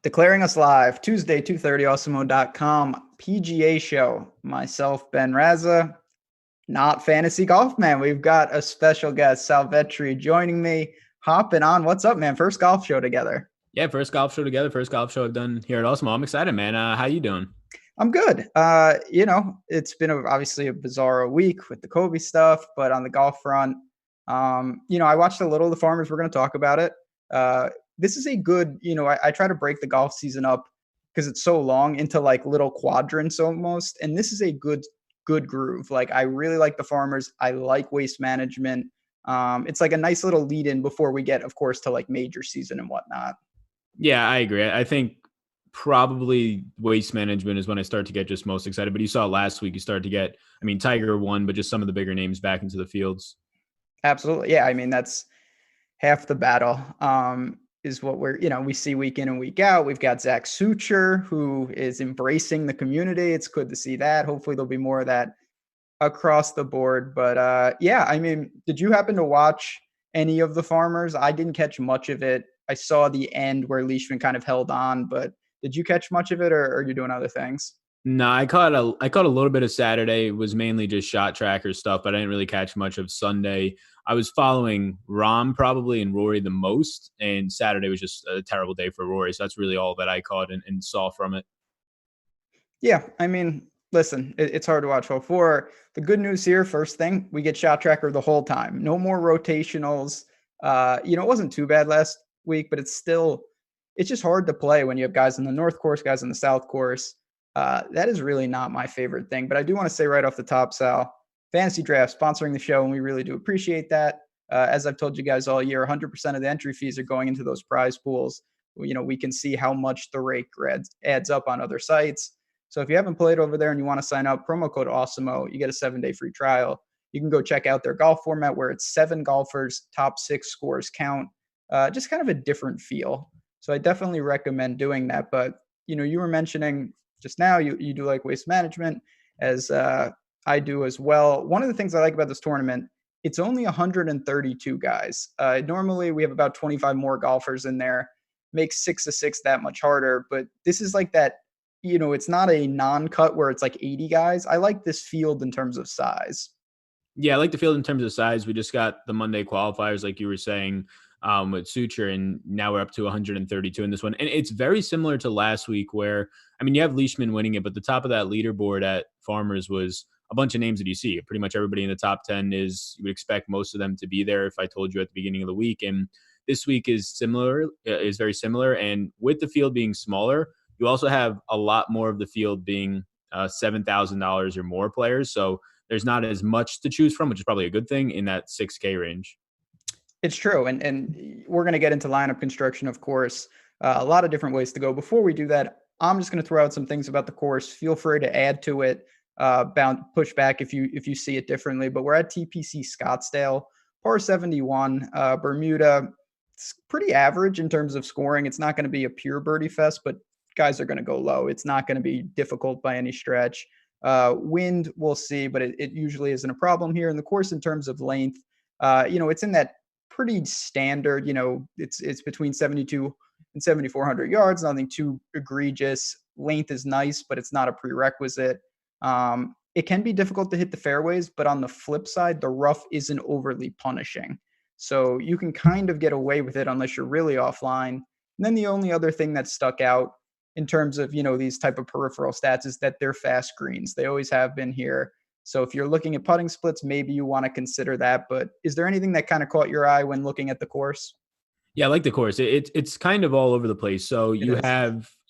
Declaring us live, Tuesday, 2:30, Osimo.com, PGA show. Myself, Ben Raza, not fantasy golf, man. We've got a special guest, Sal Vetri, joining me, hopping on. What's up, man? First golf show together. Yeah, first golf show together. First golf show I've done here at Osmo. I'm excited, man. How you doing? I'm good. It's been obviously a bizarre week with the Kobe stuff, but on the golf front, I watched a little of the Farmers. We're going to talk about it. This is a good, I try to break the golf season up because it's so long into like little quadrants almost. And this is a good groove. Like I really like the Farmers. I like Waste Management. It's like a nice little lead in before we get, of course, to like major season and whatnot. Yeah, I agree. I think probably Waste Management is when I start to get just most excited. But you saw last week, you started to get, Tiger won, but just some of the bigger names back into the fields. Absolutely. Yeah. I mean, that's half the battle. Is what we see week in and week out. We've got Zach Sucher, who is embracing the community. It's good to see that. Hopefully there'll be more of that across the board. But yeah, I mean, did you happen to watch any of the Farmers? I didn't catch much of it. I saw the end where Leishman kind of held on, but did you catch much of it, or are you doing other things? No, I caught a little bit of Saturday. It was mainly just shot tracker stuff, but I didn't really catch much of Sunday. I was following Rom probably and Rory the most, and Saturday was just a terrible day for Rory. So that's really all that I caught and saw from it. Yeah, I mean, listen, it's hard to watch hole four. The good news here, first thing, we get shot tracker the whole time. No more rotationals. It wasn't too bad last week, but it's just hard to play when you have guys in the North course, guys in the South course. That is really not my favorite thing. But I do want to say right off the top, Sal, Fantasy Draft sponsoring the show, and we really do appreciate that. As I've told you guys all year, 100% of the entry fees are going into those prize pools. We can see how much the rake adds up on other sites. So if you haven't played over there and you want to sign up, promo code AWESOMO, you get a 7-day free trial. You can go check out their golf format where it's 7 golfers, top 6 scores count. Just kind of a different feel. So I definitely recommend doing that. But, you were mentioning just now, you do like Waste Management, as I do as well. One of the things I like about this tournament, it's only 132 guys. Normally we have about 25 more golfers in there. Makes 6 to 6 that much harder. But this is like that, it's not a non-cut where it's like 80 guys. I like this field in terms of size. Yeah, I like the field in terms of size. We just got the Monday qualifiers, like you were saying, with Suture, and now we're up to 132 in this one. And it's very similar to last week where, you have Leishman winning it, but the top of that leaderboard at Farmers was a bunch of names that you see. Pretty much everybody in the top 10 you would expect most of them to be there if I told you at the beginning of the week. And this week is very similar. And with the field being smaller, you also have a lot more of the field being $7,000 or more players. So there's not as much to choose from, which is probably a good thing in that 6K range. It's true. And we're going to get into lineup construction, of course, a lot of different ways to go. Before we do that, I'm just going to throw out some things about the course. Feel free to add to it, push back if you see it differently. But we're at TPC Scottsdale, par 71, Bermuda. It's pretty average in terms of scoring. It's not going to be a pure birdie fest, but guys are going to go low. It's not going to be difficult by any stretch. Wind, we'll see, but it usually isn't a problem here. In the course in terms of length, it's in that pretty standard, it's between 72 and 7,400 yards, nothing too egregious. Length is nice, but it's not a prerequisite. It can be difficult to hit the fairways, but on the flip side, the rough isn't overly punishing. So you can kind of get away with it unless you're really offline. And then the only other thing that stuck out in terms of, these type of peripheral stats is that they're fast greens. They always have been here. So if you're looking at putting splits, maybe you want to consider that. But is there anything that kind of caught your eye when looking at the course? Yeah, I like the course. It's kind of all over the place. So It you is.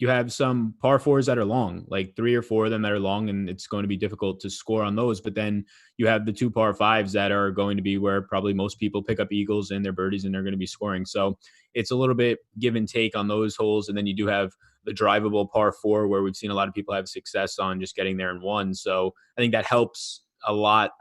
have some par fours that are long, like 3 or 4 of them that are long, and it's going to be difficult to score on those. But then you have the 2 par fives that are going to be where probably most people pick up eagles and their birdies, and they're going to be scoring. So it's a little bit give and take on those holes. And then you do have the drivable par 4 where we've seen a lot of people have success on just getting there in one. So I think that helps a lot,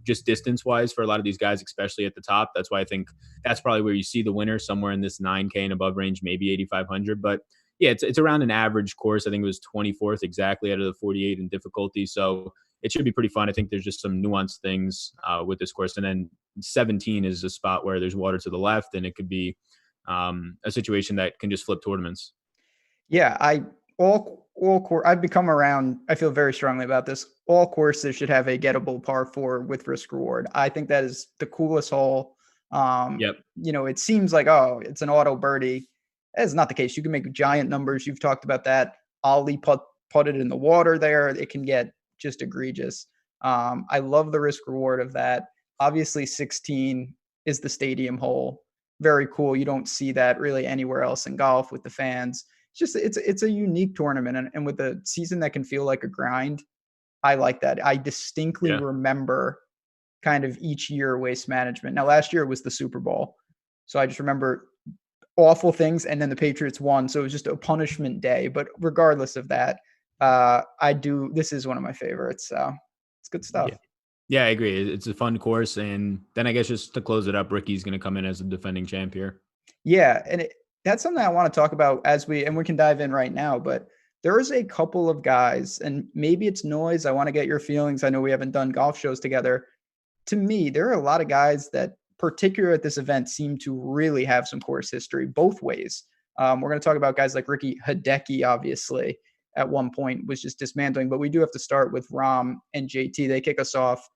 just distance wise for a lot of these guys, especially at the top. That's why I think that's probably where you see the winner, somewhere in this 9K and above range, maybe 8,500. But yeah, it's around an average course. I think it was 24th exactly out of the 48 in difficulty. So it should be pretty fun. I think there's just some nuanced things with this course. And then 17 is a spot where there's water to the left, and it could be a situation that can just flip tournaments. Yeah, I've become around. I feel very strongly about this. All courses should have a gettable par four with risk reward. I think that is the coolest hole. Yep. It seems like, oh, it's an auto birdie. That is not the case. You can make giant numbers. You've talked about that. Ollie put it in the water there. It can get just egregious. I love the risk reward of that. Obviously, 16 is the stadium hole. Very cool. You don't see that really anywhere else in golf with the fans. It's a unique tournament, and with a season that can feel like a grind, I like that. I distinctly Yeah. remember kind of each year Waste Management. Now last year was the Super Bowl, so I just remember awful things, and then the Patriots won, so it was just a punishment day. But regardless of that, I do. This is one of my favorites. So it's good Yeah. stuff. Yeah, I agree. It's a fun course. And then I guess just to close it up, Ricky's going to come in as the defending champ here. Yeah, and that's something I want to talk about we can dive in right now, but there is a couple of guys, and maybe it's noise. I want to get your feelings. I know we haven't done golf shows together. To me, there are a lot of guys that, particularly at this event, seem to really have some course history both ways. We're going to talk about guys like Ricky Hideki, obviously, at one point was just dismantling, but we do have to start with Rahm and JT. They kick us off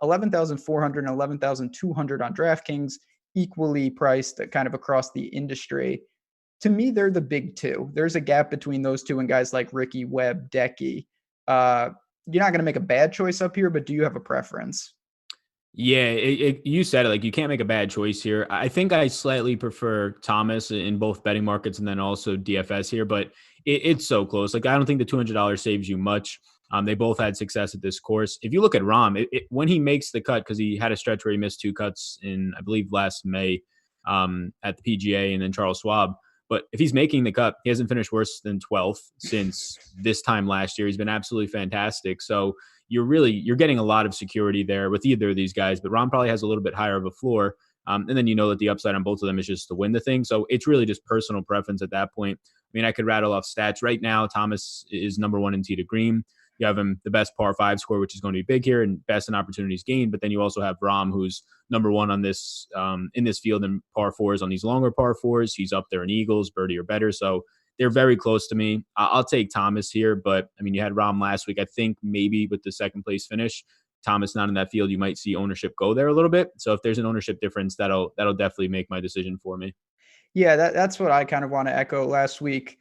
11,400 and 11,200 on DraftKings, equally priced kind of across the industry. To me, they're the big two. There's a gap between those two and guys like Ricky, Webb, Decky. You're not going to make a bad choice up here, but do you have a preference? Yeah, you said it. Like, you can't make a bad choice here. I think I slightly prefer Thomas in both betting markets and then also DFS here, but it's so close. Like, I don't think the $200 saves you much. They both had success at this course. If you look at Rahm, when he makes the cut, because he had a stretch where he missed two cuts in, I believe, last May at the PGA and then Charles Schwab. But if he's making the cut, he hasn't finished worse than 12th since this time last year. He's been absolutely fantastic. So you're getting a lot of security there with either of these guys, but Ron probably has a little bit higher of a floor. And then you know that the upside on both of them is just to win the thing. So it's really just personal preference at that point. I mean, I could rattle off stats right now. Thomas is number one in tee to green. You have him the best par five score, which is going to be big here, and best in opportunities gained. But then you also have Rahm, who's number one on this in this field in par fours on these longer par fours. He's up there in eagles, birdie or better. So they're very close to me. I'll take Thomas here, but I mean, you had Rahm last week. I think maybe with the second place finish, Thomas not in that field, you might see ownership go there a little bit. So if there's an ownership difference, that'll definitely make my decision for me. Yeah, that's what I kind of want to echo. Last week,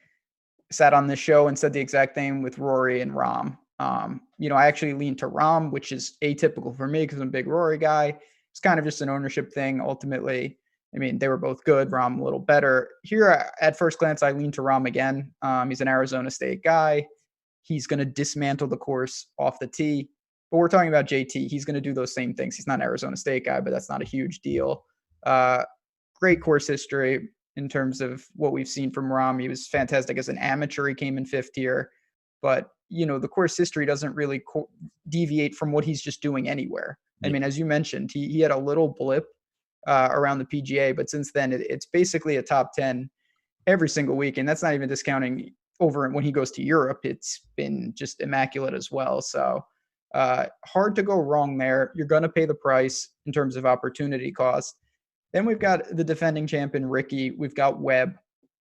sat on this show and said the exact thing with Rory and Rahm. I actually lean to Rahm, which is atypical for me because I'm a big Rory guy. It's kind of just an ownership thing ultimately. I mean, they were both good. Rahm a little better. Here, at first glance, I lean to Rahm again. He's an Arizona State guy. He's going to dismantle the course off the tee. But we're talking about JT. He's going to do those same things. He's not an Arizona State guy, but that's not a huge deal. Great course history in terms of what we've seen from Rahm. He was fantastic as an amateur. He came in fifth here. But, the course history doesn't really deviate from what he's just doing anywhere. I Yeah. mean, as you mentioned, he had a little blip around the PGA, but since then, it's basically a top 10 every single week. And that's not even discounting over when he goes to Europe. It's been just immaculate as well. So hard to go wrong there. You're going to pay the price in terms of opportunity cost. Then we've got the defending champion, Ricky. We've got Webb.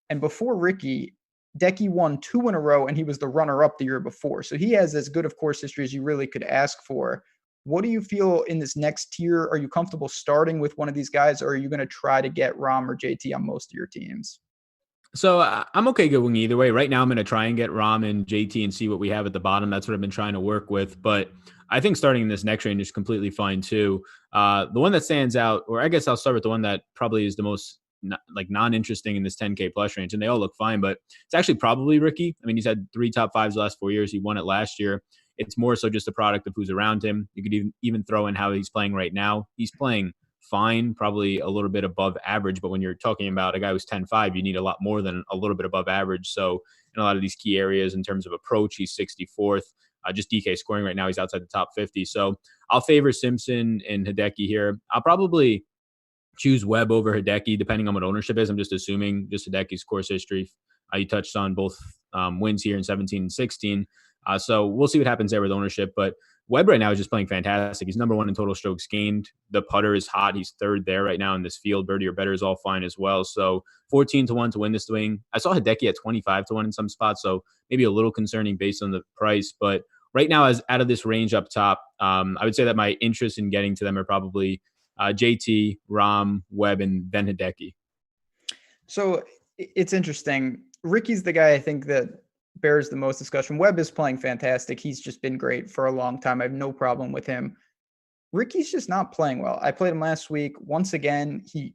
And before Ricky, Decky won two in a row, and he was the runner-up the year before. So he has as good of course history as you really could ask for. What do you feel in this next tier? Are you comfortable starting with one of these guys, or are you going to try to get Rahm or JT on most of your teams? So I'm okay going either way. Right now, I'm going to try and get Rom and JT and see what we have at the bottom. That's what I've been trying to work with. But I think starting in this next range is completely fine too. The one that stands out, or I guess I'll start with the one that probably is the most non-interesting in this 10K plus range, and they all look fine, but it's actually probably Ricky. I mean, he's had 3 top fives the last 4 years. He won it last year. It's more so just a product of who's around him. You could even throw in how he's playing right now. He's playing fine, probably a little bit above average. But when you're talking about a guy who's 10-5, you need a lot more than a little bit above average. So in a lot of these key areas in terms of approach, he's 64th. Just DK scoring right now, he's outside the top 50. So I'll favor Simpson and Hideki here. I'll probably choose Webb over Hideki, depending on what ownership is. I'm just assuming just Hideki's course history. You touched on both wins here in 17 and 16. So we'll see what happens there with ownership. But Webb right now is just playing fantastic. He's number one in total strokes gained. The putter is hot. He's third there right now in this field. Birdie or better is all fine as well. So 14-1 to win this swing. I saw Hideki at 25-1 in some spots, so maybe a little concerning based on the price. But right now, as out of this range up top, I would say that my interest in getting to them are probably JT, Rom, Webb, and then Hideki. So it's interesting. Ricky's the guy I think that bears the most discussion. Webb is playing fantastic. He's just been great for a long time. I have no problem with him. Ricky's just not playing well. I played him last week. Once again, he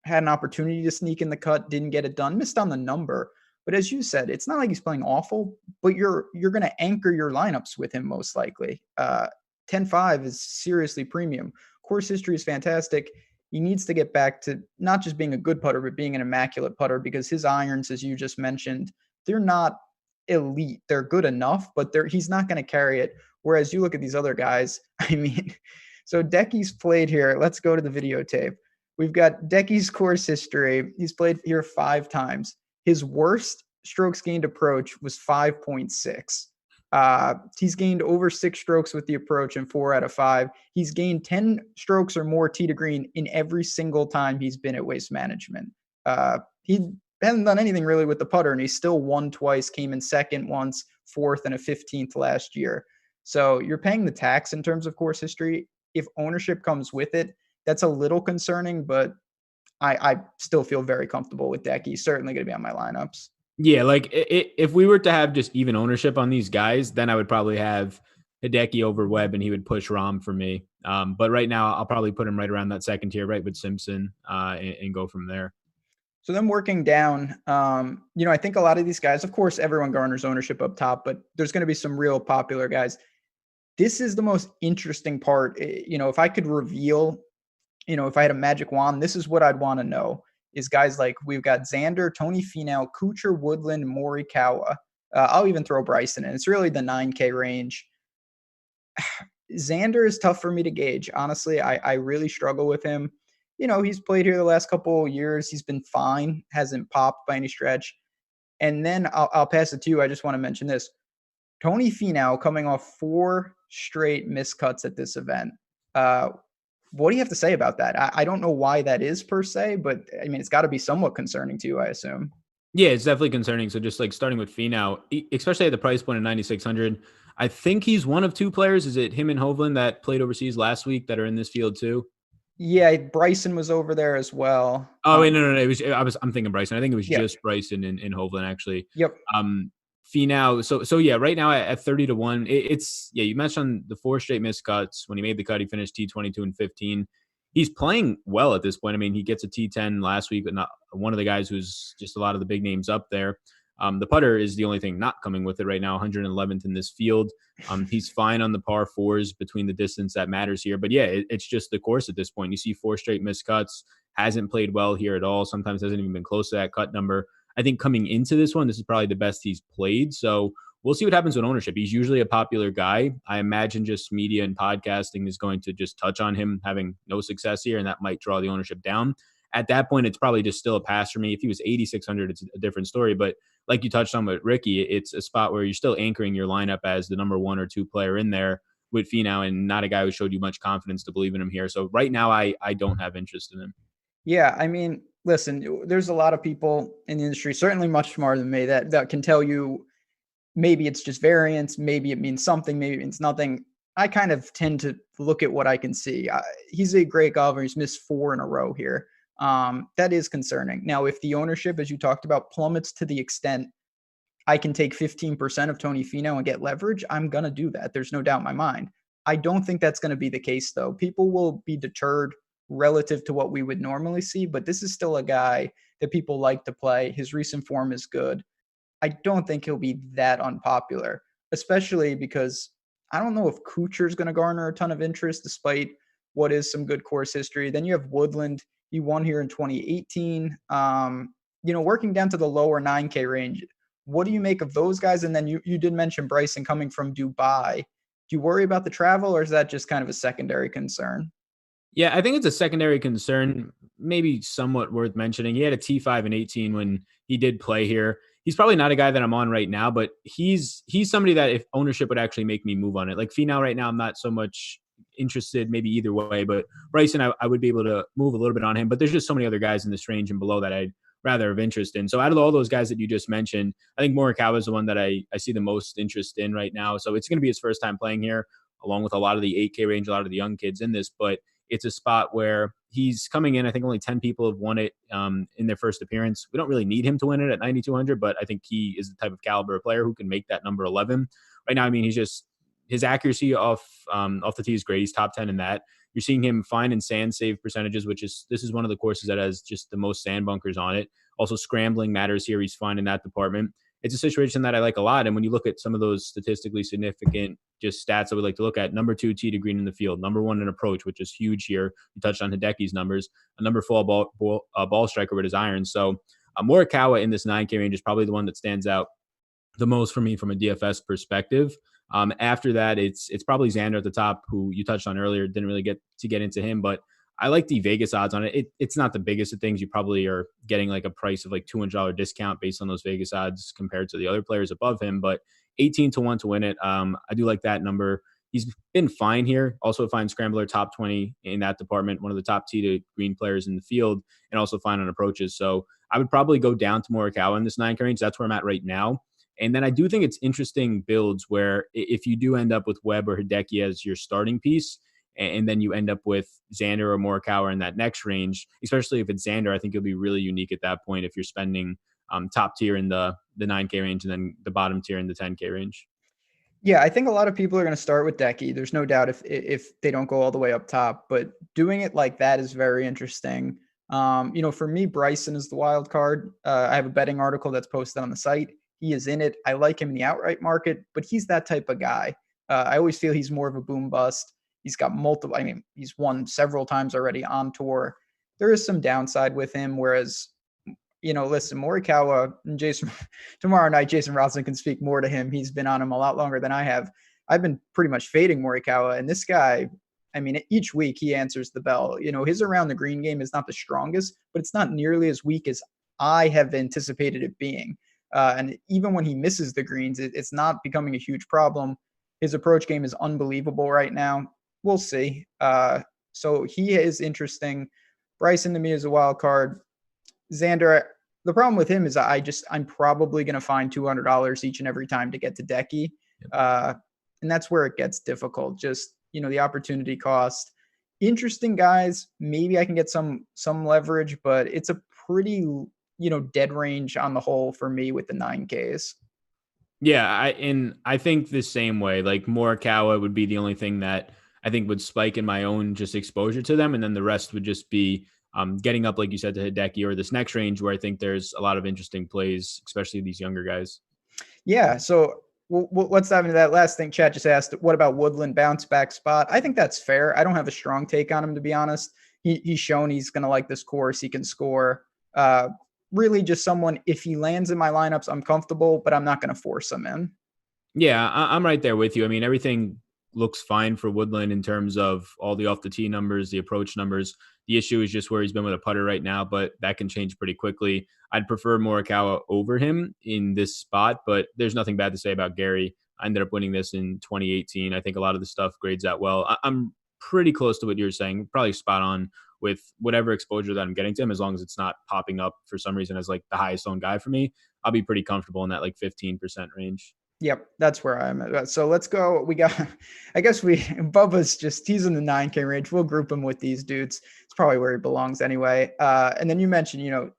had an opportunity to sneak in the cut, didn't get it done, missed on the number. But as you said, it's not like he's playing awful, but you're going to anchor your lineups with him most likely. 10-5 is seriously premium. Course history is fantastic. He needs to get back to not just being a good putter, but being an immaculate putter, because his irons, as you just mentioned, they're not elite. They're good enough, but he's not going to carry it. Whereas you look at these other guys, I mean, so Decky's played here. Let's go to the videotape. We've got Decky's course history. He's played here 5 times. His worst strokes gained approach was 5.6. He's gained over 6 strokes with the approach in 4 out of 5. He's gained 10 strokes or more tee to green in every single time he's been at Waste Management. He hasn't done anything really with the putter, and he still won twice, came in second once, fourth, and a 15th last year. So you're paying the tax in terms of course history. If ownership comes with it, that's a little concerning, but I still feel very comfortable with Deck. He's certainly going to be on my lineups. Yeah, like if we were to have just even ownership on these guys, then I would probably have Hideki over Webb, and he would push Rom for me. But right now, I'll probably put him right around that second tier, right with Simpson, and go from there. So then working down, I think a lot of these guys, of course, everyone garners ownership up top, but there's going to be some real popular guys. This is the most interesting part. If I could reveal, if I had a magic wand, this is what I'd want to know is guys like we've got Xander, Tony Finau, Kuchar, Woodland, Morikawa. I'll even throw Bryson in. It's really the 9K range. Xander is tough for me to gauge. Honestly, I really struggle with him. He's played here the last couple of years. He's been fine, hasn't popped by any stretch. And then I'll pass it to you. I just want to mention this. Tony Finau coming off 4 straight miscuts at this event. What do you have to say about that? I don't know why that is per se, but I mean, it's got to be somewhat concerning to you, I assume. Yeah, it's definitely concerning. So just like starting with Finau, especially at the price point of 9,600, I think he's one of 2 players. Is it him and Hovland that played overseas last week that are in this field too? Yeah, Bryson was over there as well. Oh, wait, no. I'm thinking Bryson. I think it was just Bryson and Hovland actually. Yep. Finau. So yeah, right now at 30-1, you mentioned the 4 straight missed cuts. When he made the cut, he finished T22 and 15. He's playing well at this point. I mean, he gets a T10 last week, but not one of the guys who's just a lot of the big names up there. The putter is the only thing not coming with it right now, 111th in this field. He's fine on the par 4s between the distance that matters here. But yeah, it's just the course at this point. You see 4 straight missed cuts, hasn't played well here at all. Sometimes hasn't even been close to that cut number. I think coming into this one, this is probably the best he's played. So we'll see what happens with ownership. He's usually a popular guy. I imagine just media and podcasting is going to just touch on him having no success here, and that might draw the ownership down. At that point, it's probably just still a pass for me. If he was 8,600, it's a different story. But like you touched on with Ricky, it's a spot where you're still anchoring your lineup as the number 1 or 2 player in there with Finau, and not a guy who showed you much confidence to believe in him here. So right now, I don't have interest in him. Yeah, I mean, listen, there's a lot of people in the industry, certainly much smarter than me, that can tell you maybe it's just variance, maybe it means something, maybe it means nothing. I kind of tend to look at what I can see. He's a great golfer. He's missed 4 in a row here. That is concerning. Now, if the ownership, as you talked about, plummets to the extent I can take 15% of Tony Finau and get leverage, I'm going to do that. There's no doubt in my mind. I don't think that's going to be the case, though. People will be deterred relative to what we would normally see, but this is still a guy that people like to play. His recent form is good. I don't think he'll be that unpopular, especially because I don't know if Kuchar is going to garner a ton of interest despite what is some good course history. Then you have Woodland. He won here in 2018. Working down to the lower 9K range, what do you make of those guys? And then you did mention Bryson coming from Dubai. Do you worry about the travel, or is that just kind of a secondary concern? Yeah, I think it's a secondary concern, maybe somewhat worth mentioning. He had a T5 in 18 when he did play here. he's probably not a guy that I'm on right now, but he's somebody that if ownership would actually make me move on it. Like Finau right now, I'm not so much interested maybe either way, but Bryson, I would be able to move a little bit on him, but there's just so many other guys in this range and below that I'd rather have interest in. So out of all those guys that you just mentioned, I think Morikawa is the one that I see the most interest in right now. So it's going to be his first time playing here, along with a lot of the 8K range, a lot of the young kids in this, but it's a spot where he's coming in. I think only 10 people have won it in their first appearance. We don't really need him to win it at 9,200, but I think he is the type of caliber of player who can make that number 11. Right now, I mean, he's just, his accuracy off the tee is great. He's top 10 in that. You're seeing him fine in sand save percentages, this is one of the courses that has just the most sand bunkers on it. Also, scrambling matters here. He's fine in that department. It's a situation that I like a lot. And when you look at some of those statistically significant just stats that we like to look at, number 2 tee to green in the field, number 1 in approach, which is huge here. You touched on Hideki's numbers, a number 4 ball striker with his irons. So Morikawa in this 9K range is probably the one that stands out the most for me from a DFS perspective. After that, it's probably Xander at the top, who you touched on earlier. Didn't really get into him, but I like the Vegas odds on it. It's not the biggest of things. You probably are getting like a price of like $200 discount based on those Vegas odds compared to the other players above him, but 18 to 1 to win it. I do like that number. He's been fine here. Also a fine scrambler, top 20 in that department, one of the top tee to green players in the field, and also fine on approaches. So I would probably go down to Morikawa in this 9K range. That's where I'm at right now. And then I do think it's interesting builds where if you do end up with Webb or Hideki as your starting piece, and then you end up with Xander or Morikawa in that next range, especially if it's Xander, I think it'll be really unique at that point if you're spending top tier in the 9K range and then the bottom tier in the 10K range. Yeah, I think a lot of people are going to start with Decky. There's no doubt if they don't go all the way up top, but doing it like that is very interesting. For me, Bryson is the wild card. I have a betting article that's posted on the site. He is in it. I like him in the outright market, but he's that type of guy. I always feel he's more of a boom bust. He's got multiple, he's won several times already on tour. There is some downside with him, whereas, listen, Morikawa and Jason, tomorrow night, Jason Roslin can speak more to him. He's been on him a lot longer than I have. I've been pretty much fading Morikawa, and this guy, each week he answers the bell. His around the green game is not the strongest, but it's not nearly as weak as I have anticipated it being. And even when he misses the greens, it's not becoming a huge problem. His approach game is unbelievable right now. We'll see. So he is interesting. Bryson to me is a wild card. Xander, the problem with him is I'm probably going to find $200 each and every time to get to Decky. And that's where it gets difficult. Just, the opportunity cost. Interesting guys. Maybe I can get some leverage, but it's a pretty, dead range on the whole for me with the 9Ks. Yeah, I think the same way. Like Morikawa would be the only thing that I think would spike in my own just exposure to them, and then the rest would just be getting up, like you said, to Hideki or this next range where I think there's a lot of interesting plays, especially these younger guys. Yeah, so let's dive into that last thing. Chad just asked, what about Woodland bounce back spot? I think that's fair. I don't have a strong take on him, to be honest. He's shown he's going to like this course. He can score. Really just someone, if he lands in my lineups, I'm comfortable, but I'm not going to force him in. Yeah, I'm right there with you. Everything looks fine for Woodland in terms of all the off the tee numbers, the approach numbers. The issue is just where he's been with a putter right now, but that can change pretty quickly. I'd prefer Morikawa over him in this spot, but there's nothing bad to say about Gary. I ended up winning this in 2018. I think a lot of the stuff grades out well. I'm pretty close to what you're saying, probably spot on with whatever exposure that I'm getting to him, as long as it's not popping up for some reason as like the highest owned guy for me. I'll be pretty comfortable in that like 15% range. Yep, that's where I'm at. So let's go. We got, Bubba's he's in the 9K range. We'll group him with these dudes. It's probably where he belongs anyway. And then you mentioned,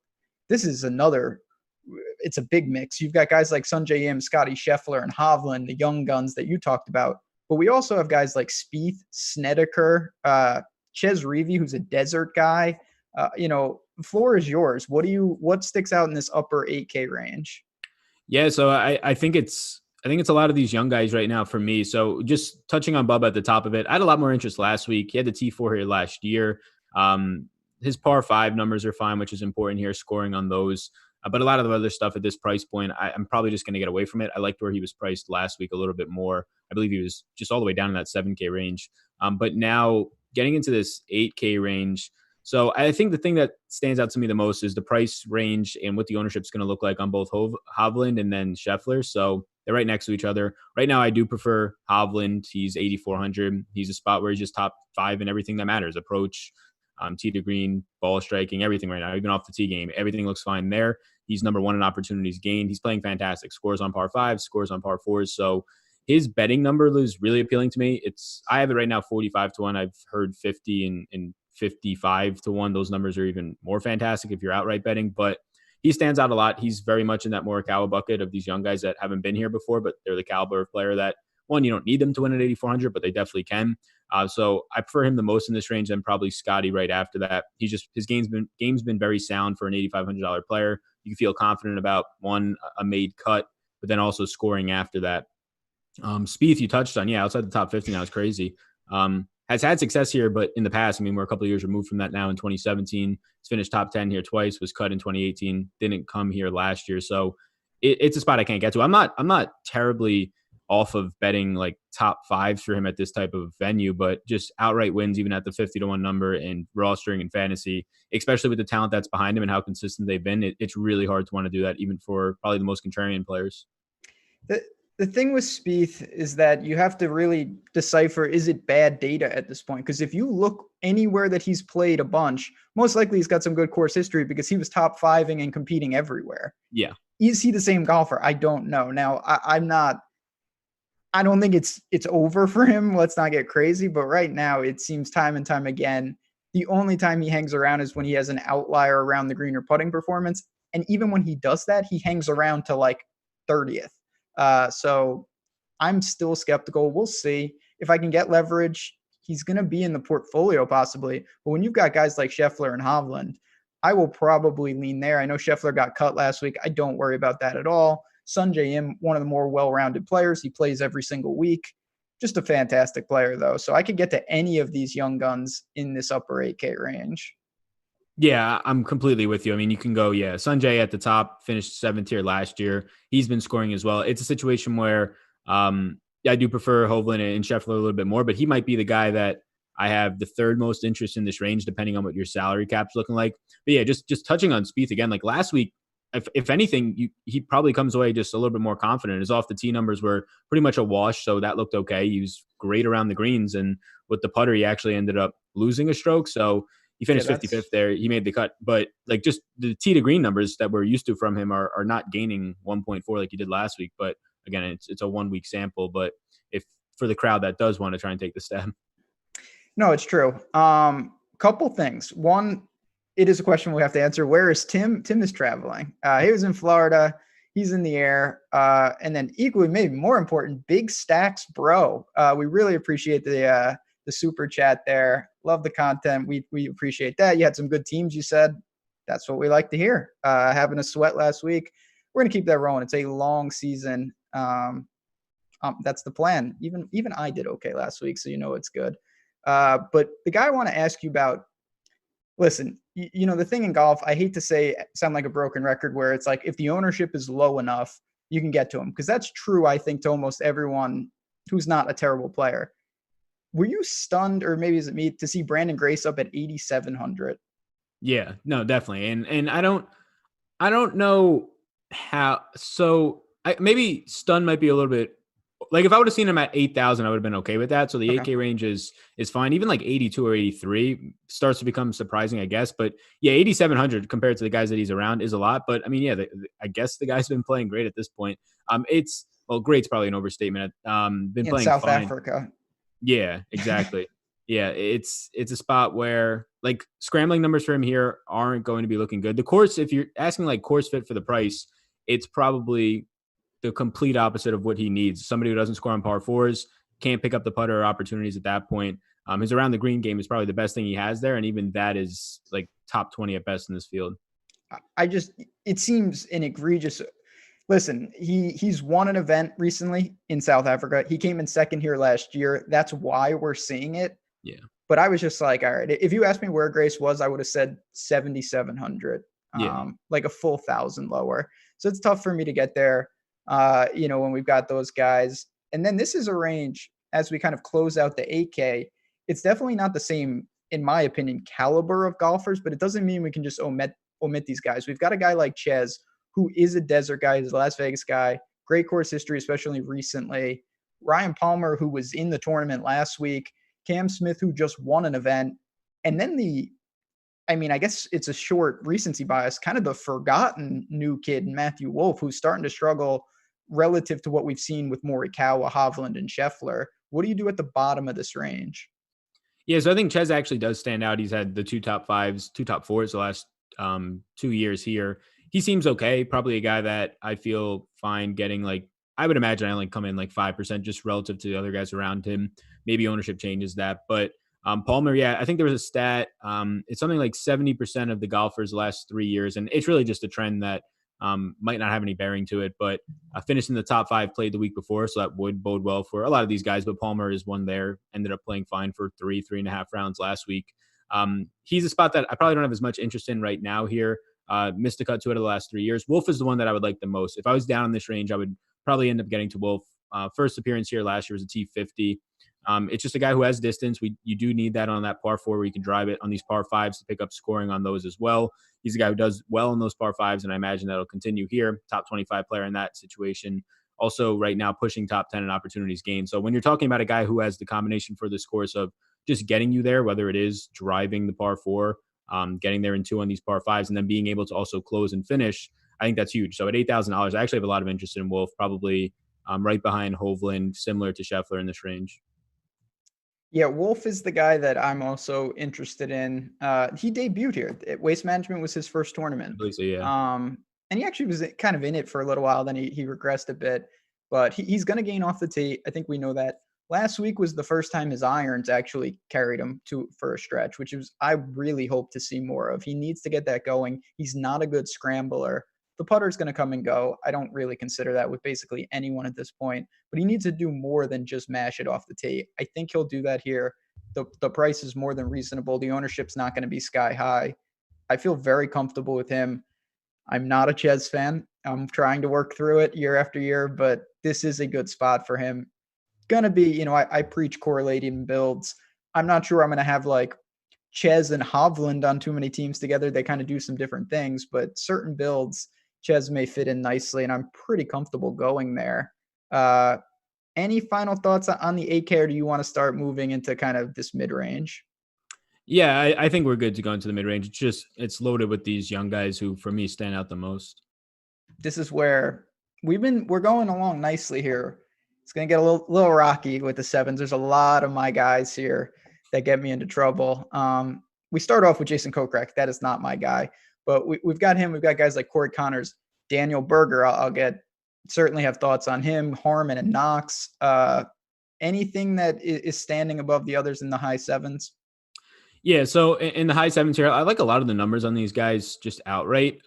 this is it's a big mix. You've got guys like Sungjae Im, Scotty Scheffler, and Hovland, the young guns that you talked about. But we also have guys like Spieth, Snedeker, Ches Reavie, who's a desert guy. The floor is yours. What sticks out in this upper 8K range? Yeah, so I think it's a lot of these young guys right now for me. So just touching on Bubba at the top of it, I had a lot more interest last week. He had the T4 here last year. His par 5 numbers are fine, which is important here, scoring on those. But a lot of the other stuff at this price point, I'm probably just going to get away from it. I liked where he was priced last week a little bit more. I believe he was just all the way down in that 7K range. But now getting into this 8K range, So I think the thing that stands out to me the most is the price range and what the ownership is going to look like on both Hovland and then Scheffler. So they're right next to each other. Right now, I do prefer Hovland. He's 8,400. He's a spot where he's just top 5 in everything that matters: approach, tee to green, ball striking, everything right now, even off the tee game. Everything looks fine there. He's number 1 in opportunities gained. He's playing fantastic. Scores on par 5s, scores on par 4s. So his betting number is really appealing to me. I have it right now 45-1. I've heard 50 and 55-1. Those numbers are even more fantastic if you're outright betting, but he stands out a lot. He's very much in that Morikawa bucket of these young guys that haven't been here before, but they're the caliber of player that, one, you don't need them to win at 8,400, but they definitely can. So I prefer him the most in this range, and probably Scotty right after that. His game's been very sound for an $8,500 player. You can feel confident about, one, a made cut, but then also scoring after that. Spieth, you touched on, outside the top 50 now is crazy. Has had success here, but in the past, I mean, we're a couple of years removed from that now. In 2017, he's finished top 10 here twice, was cut in 2018, didn't come here last year. So it's a spot I can't get to. I'm not terribly off of betting like top 5 for him at this type of venue, but just outright wins, even at the 50-1 number, and rostering and fantasy, especially with the talent that's behind him and how consistent they've been, it's really hard to want to do that, even for probably the most contrarian players. The thing with Spieth is that you have to really decipher, is it bad data at this point? Because if you look anywhere that he's played a bunch, most likely he's got some good course history because he was top 5ing and competing everywhere. Yeah. Is he the same golfer? I don't know. Now, I don't think it's over for him. Let's not get crazy. But right now, it seems time and time again, the only time he hangs around is when he has an outlier around the green or putting performance. And even when he does that, he hangs around to like 30th. So I'm still skeptical. We'll see if I can get leverage. He's going to be in the portfolio possibly, but when you've got guys like Scheffler and Hovland, I will probably lean there. I know Scheffler got cut last week. I don't worry about that at all. Sungjae Im, one of the more well-rounded players. He plays every single week. Just a fantastic player though. So I could get to any of these young guns in this upper 8K range. Yeah, I'm completely with you. I mean, you can go, Sungjae at the top, finished 7th here last year. He's been scoring as well. It's a situation where I do prefer Hovland and Scheffler a little bit more, but he might be the guy that I have the 3rd most interest in this range, depending on what your salary cap's looking like. But yeah, just touching on Spieth again, like last week, if anything, he probably comes away just a little bit more confident. His off the tee numbers were pretty much a wash, so that looked okay. He was great around the greens, and with the putter, he actually ended up losing a stroke. So he finished 55th there. He made the cut, but like just the tee to green numbers that we're used to from him are not gaining 1.4 like he did last week. But again, it's a 1 week sample. But if for the crowd that does want to try and take the step. No, it's true. Couple things. One, it is a question we have to answer. Where is Tim? Tim is traveling. He was in Florida. He's in the air. And then equally, maybe more important, big stacks, bro. We really appreciate the super chat there. Love the content. We appreciate that. You had some good teams, you said. That's what we like to hear. Having a sweat last week. We're going to keep that rolling. It's a long season. That's the plan. Even I did okay last week, so you know it's good. But the guy I want to ask you about, listen, you know, the thing in golf, I hate to sound like a broken record where it's like if the ownership is low enough, you can get to him. Because that's true, I think, to almost everyone who's not a terrible player. Were you stunned, or maybe is it me, to see Brandon Grace up at 8,700? Yeah, no, definitely. And I don't know how. So maybe stunned might be a little bit. Like if I would have seen him at 8,000, I would have been okay with that. So the 8K range is fine. Even like 82 or 83 starts to become surprising, I guess. But yeah, 8,700 compared to the guys that he's around is a lot. But I mean, yeah, I guess the guy's been playing great at this point. Great's probably an overstatement. Been in playing South fine. Africa. Yeah, exactly. Yeah, it's a spot where like scrambling numbers for him here aren't going to be looking good. The course, if you're asking like course fit for the price, it's probably the complete opposite of what he needs. Somebody who doesn't score on par 4s, can't pick up the putter opportunities at that point. His around the green game is probably the best thing he has there, and even that is like top 20 at best in this field. It seems an egregious. Listen, he's won an event recently in South Africa. He came in second here last year. That's why we're seeing it. Yeah. But I was just like, all right, if you asked me where Grace was, I would have said 7,700, like a full 1,000 lower. So it's tough for me to get there, when we've got those guys. And then this is a range as we kind of close out the 8K. It's definitely not the same in my opinion, caliber of golfers, but it doesn't mean we can just omit these guys. We've got a guy like Ches, who is a desert guy, he's a Las Vegas guy, great course history, especially recently. Ryan Palmer, who was in the tournament last week, Cam Smith, who just won an event, and then I guess it's a short recency bias, kind of the forgotten new kid, Matthew Wolff, who's starting to struggle relative to what we've seen with Morikawa, Hovland, and Scheffler. What do you do at the bottom of this range? Yeah, so I think Ches actually does stand out. He's had the two top fives, two top fours the last 2 years here. He seems okay. Probably a guy that I feel fine getting like, I would imagine I only come in like 5% just relative to the other guys around him. Maybe ownership changes that. But Palmer, yeah, I think there was a stat. It's something like 70% of the golfers the last 3 years. And it's really just a trend that might not have any bearing to it, but finished in the top five, played the week before, so that would bode well for a lot of these guys. But Palmer is one there, ended up playing fine for 3.5 rounds last week. He's a spot that I probably don't have as much interest in right now here. Missed a cut to it of the last 3 years. Wolff is the one that I would like the most. If I was down in this range, I would probably end up getting to Wolff. First appearance here last year was a T50. It's just a guy who has distance. You do need that on that par four where you can drive it on these par fives to pick up scoring on those as well. He's a guy who does well in those par fives, and I imagine that'll continue here. Top 25 player in that situation. Also, right now, pushing top 10 in opportunities gained. So when you're talking about a guy who has the combination for this course of just getting you there, whether it is driving the par four, getting there in two on these par fives, and then being able to also close and finish, I think that's huge. So at $8,000, I actually have a lot of interest in Wolff, probably right behind Hovland, similar to Scheffler in this range. Yeah, Wolff is the guy that I'm also interested in. He debuted here. Waste Management was his first I tournament. believe so, yeah. And he actually was kind of in it for a little while. Then he regressed a bit, but he's going to gain off the tee. I think we know that. Last week was the first time his irons actually carried him for a stretch, which is I really hope to see more of. He needs to get that going. He's not a good scrambler. The putter's going to come and go. I don't really consider that with basically anyone at this point, but he needs to do more than just mash it off the tee. I think he'll do that here. The price is more than reasonable. The ownership's not going to be sky high. I feel very comfortable with him. I'm not a Ches fan. I'm trying to work through it year after year, but this is a good spot for him. Gonna be, I preach correlating builds. I'm not sure I'm gonna have like Ches and Hovland on too many teams together. They kind of do some different things, but certain builds, Ches may fit in nicely, and I'm pretty comfortable going there. Any final thoughts on the 8K, or do you want to start moving into kind of this mid range? Yeah, I think we're good to go into the mid range. It's loaded with these young guys who, for me, stand out the most. This is where we're going along nicely here. It's going to get a little rocky with the sevens. There's a lot of my guys here that get me into trouble. We start off with Jason Kokrak. That is not my guy, but we've got him. We've got guys like Corey Connors, Daniel Berger. I'll certainly have thoughts on him, Harmon and Knox. Anything that is standing above the others in the high sevens? Yeah, so in the high sevens here, I like a lot of the numbers on these guys just outright.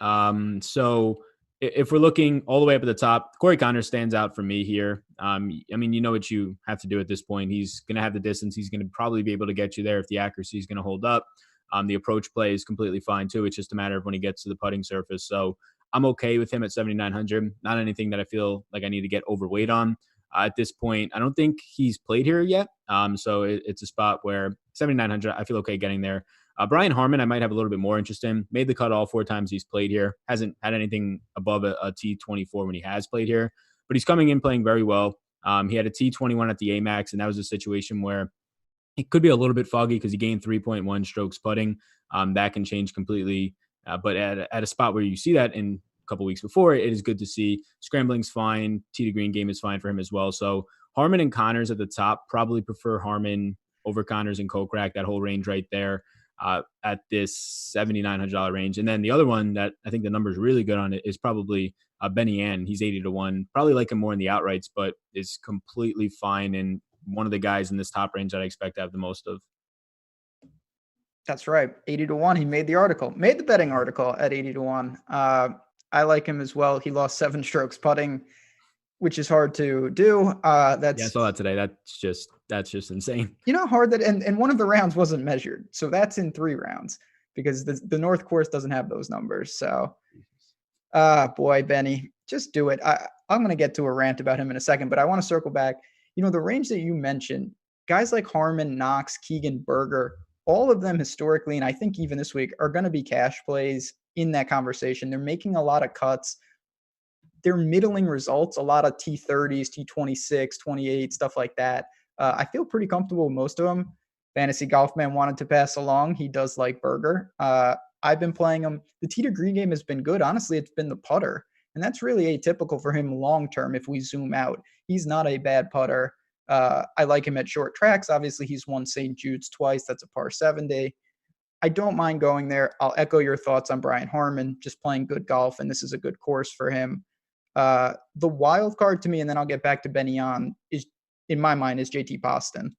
So if we're looking all the way up at the top, Corey Connors stands out for me here. I mean, you know what you have to do at this point. He's going to have the distance. He's going to probably be able to get you there if the accuracy is going to hold up. The approach play is completely fine too. It's just a matter of when he gets to the putting surface. So I'm okay with him at 7,900. Not anything that I feel like I need to get overweight on. At this point, I don't think he's played here yet. So it's a spot where 7,900, I feel okay getting there. Brian Harmon, I might have a little bit more interest in. Made the cut all 4 times he's played here. Hasn't had anything above a T24 when he has played here. But he's coming in playing very well. He had a T21 at the Amex, and that was a situation where it could be a little bit foggy because he gained 3.1 strokes putting. That can change completely. But at a spot where you see that in couple weeks before, it is good to see. Scrambling's fine. Tee to green game is fine for him as well. So Harmon and Connors at the top, probably prefer Harmon over Connors and Kokrak, that whole range right there at this $7,900 range. And then the other one that I think the number is really good on it is probably Benny Ann. He's 80 to 1. Probably like him more in the outrights, but is completely fine and one of the guys in this top range that I expect to have the most of. That's right. 80 to 1. He made the betting article at 80 to 1. I like him as well. He lost 7 strokes putting, which is hard to do. Yeah, I saw that today. That's just insane. You know how hard that, and one of the rounds wasn't measured. So that's in 3 rounds because the North course doesn't have those numbers. So, boy, Benny, just do it. I'm going to get to a rant about him in a second, but I want to circle back. The range that you mentioned, guys like Harmon, Knox, Keegan, Berger, all of them historically, and I think even this week, are going to be cash plays in that conversation. They're making a lot of cuts. They're middling results, a lot of T30s, T26, 28, stuff like that. I feel pretty comfortable with most of them. Fantasy Golf Man wanted to pass along. He does like Berger. I've been playing him. The tee to green game has been good. Honestly, it's been the putter. And that's really atypical for him long term if we zoom out. He's not a bad putter. I like him at short tracks. Obviously, he's won St. Jude's twice. That's a par 70. I don't mind going there. I'll echo your thoughts on Brian Harmon, just playing good golf, and this is a good course for him. The wild card to me, and then I'll get back to Ben Yon, is in my mind is JT Boston.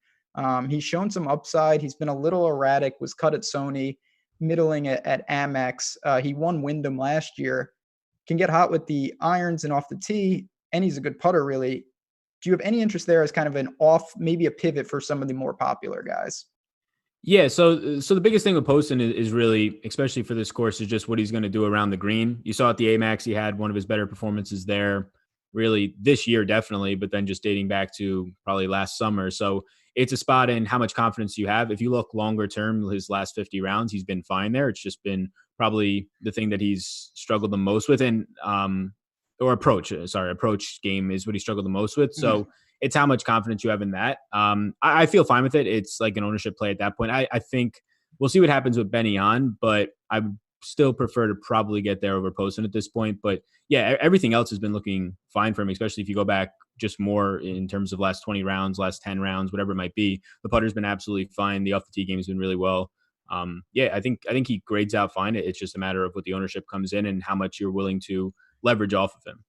He's shown some upside. He's been a little erratic, was cut at Sony, middling at Amex. He won Wyndham last year, can get hot with the irons and off the tee, and he's a good putter, really. Do you have any interest there as kind of an off, maybe a pivot for some of the more popular guys? Yeah, so the biggest thing with Poston is really, especially for this course, is just what he's going to do around the green. You saw at the Amex, he had one of his better performances there, really this year, definitely, but then just dating back to probably last summer. So it's a spot in how much confidence you have. If you look longer term, his last 50 rounds, he's been fine there. It's just been probably the thing that he's struggled the most with, and approach game is what he struggled the most with. So it's how much confidence you have in that. I feel fine with it. It's like an ownership play at that point. I think we'll see what happens with Benny on, but I would still prefer to probably get there over Poston at this point. But yeah, everything else has been looking fine for him, especially if you go back just more in terms of last 20 rounds, last 10 rounds, whatever it might be. The putter's been absolutely fine. The off the tee game has been really well. Yeah, I think he grades out fine. It's just a matter of what the ownership comes in and how much you're willing to leverage off of him.